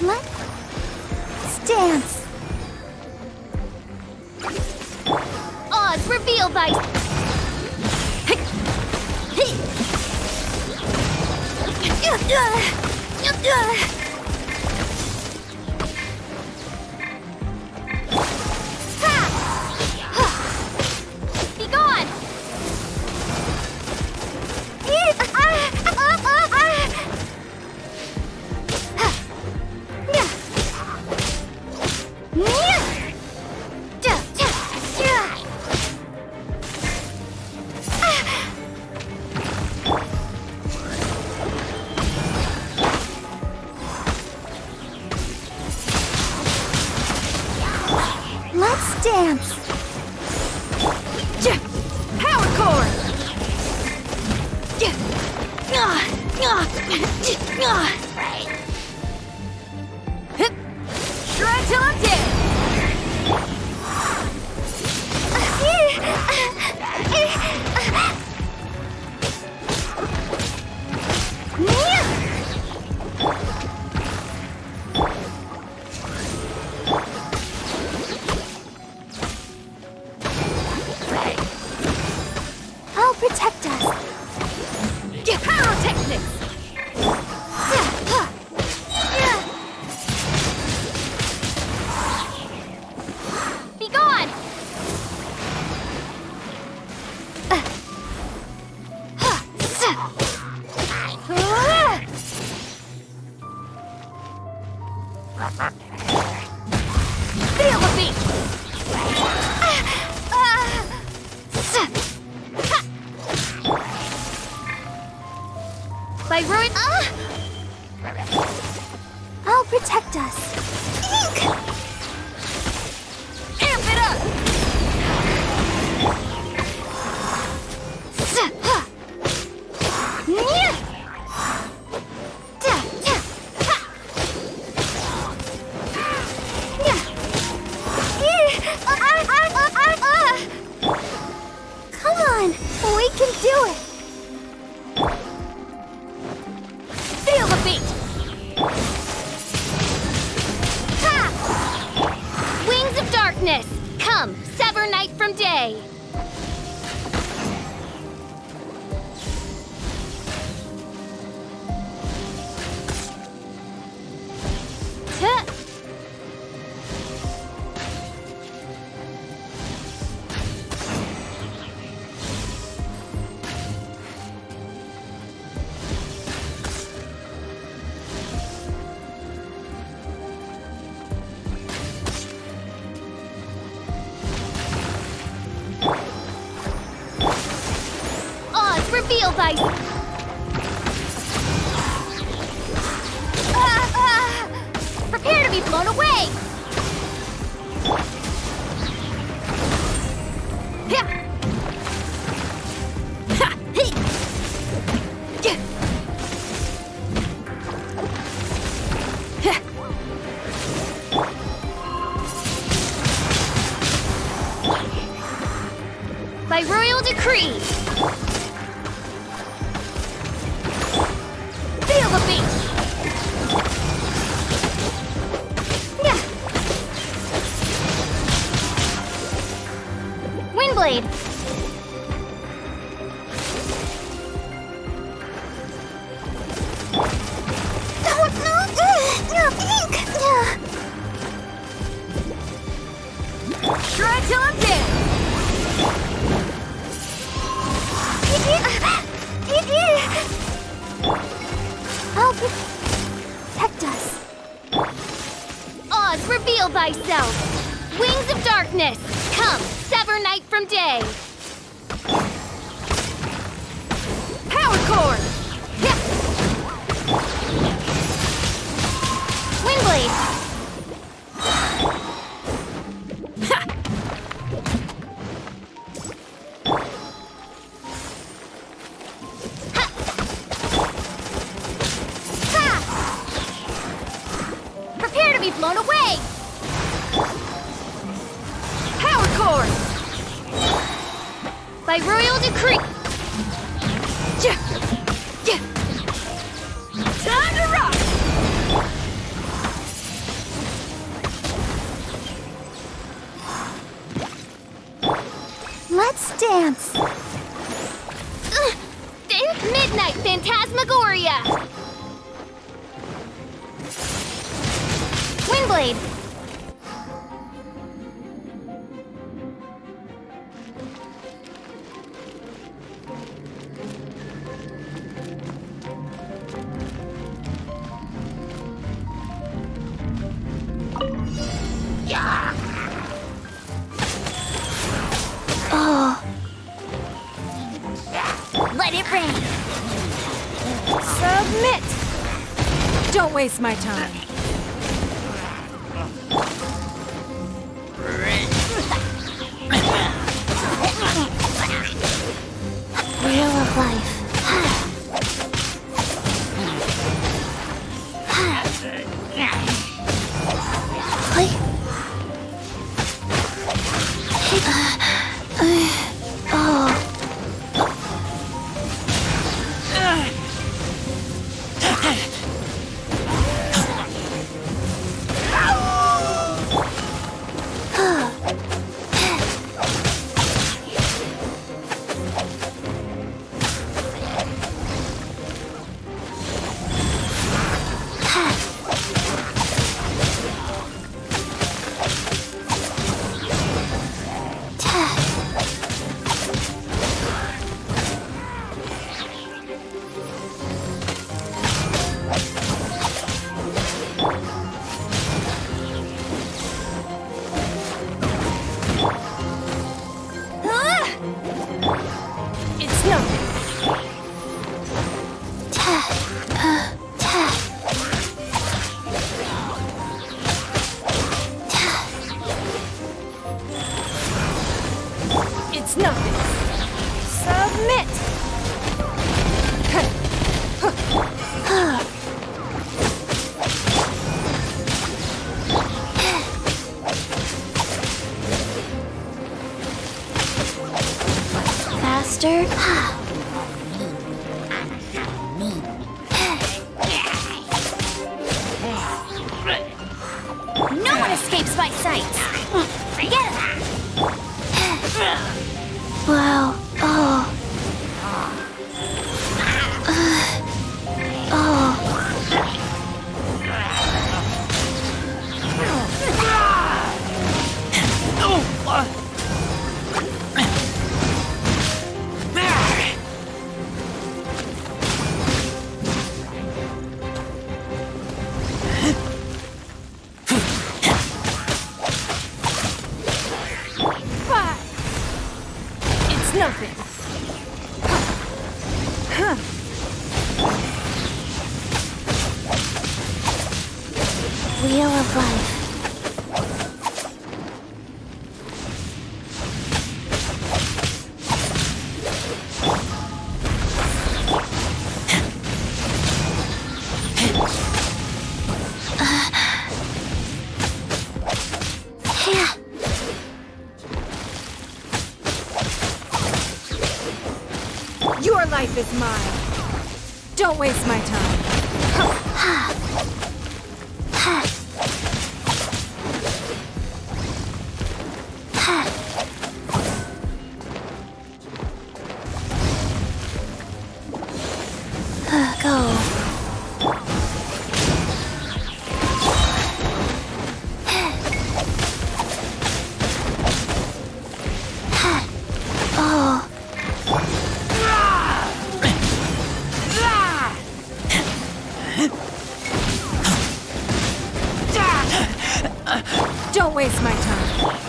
Let's dance. Odds revealed by... Be gone! Let's dance. Power core! Shred till I'm dead! I'll protect us. Pyrotechnics! Be gone! Feel the beat! By ruin... I'll protect us. Amp it up! Come on, we can do it. Feel the beat! Ha! Wings of darkness! Come, sever night from day! Tuh. Odds revealed by... Prepare to be blown away! By royal decree! Feel the beat! Windblade! Shred till I'm dead! I'll protect us. Odds reveal thyself! Wings of darkness! Come, sever night from day! Ignite Phantasmagoria! Windblade! Oh. Let it rain! Submit! Don't waste my time. Wheel of life. It's nothing. It's nothing. Submit! Faster. No one escapes my sight! Get him! Wow. Oh. It's nothing. Wheel of life. Your life is mine. Don't waste my time. Go. Oh. Don't waste my time.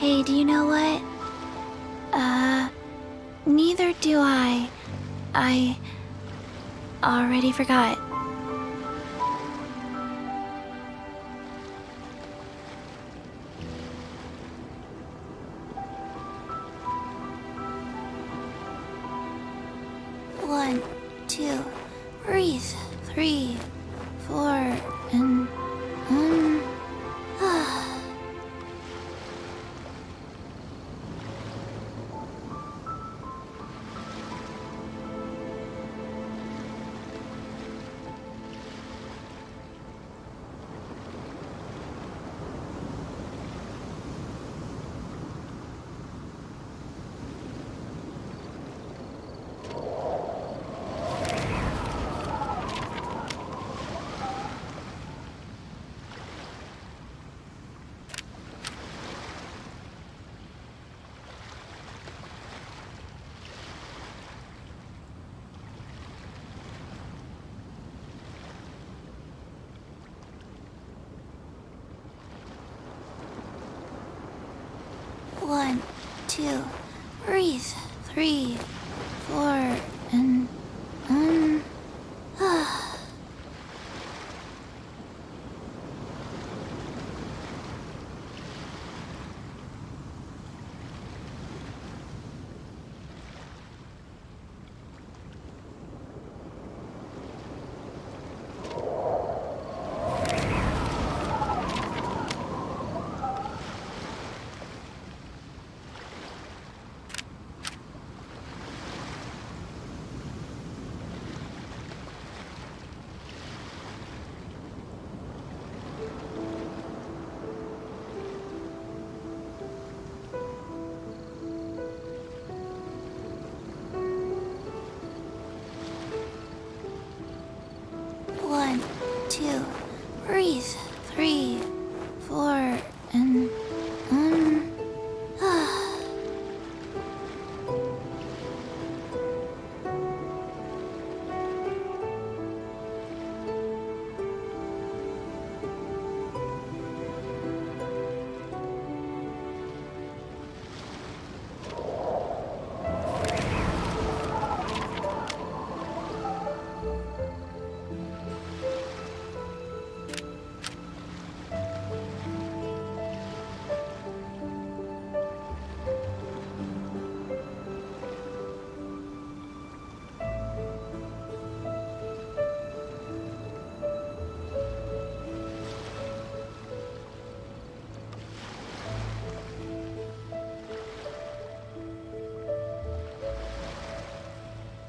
Hey, do you know what? Neither do I. I already forgot. One, two, breathe. 3, 4, and 1. One, two, breathe. 3, 4, and 1. One, two, breathe. 3, 4, and 1.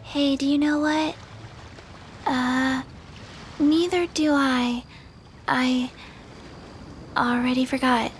Hey, do you know what? Neither do I. I already forgot.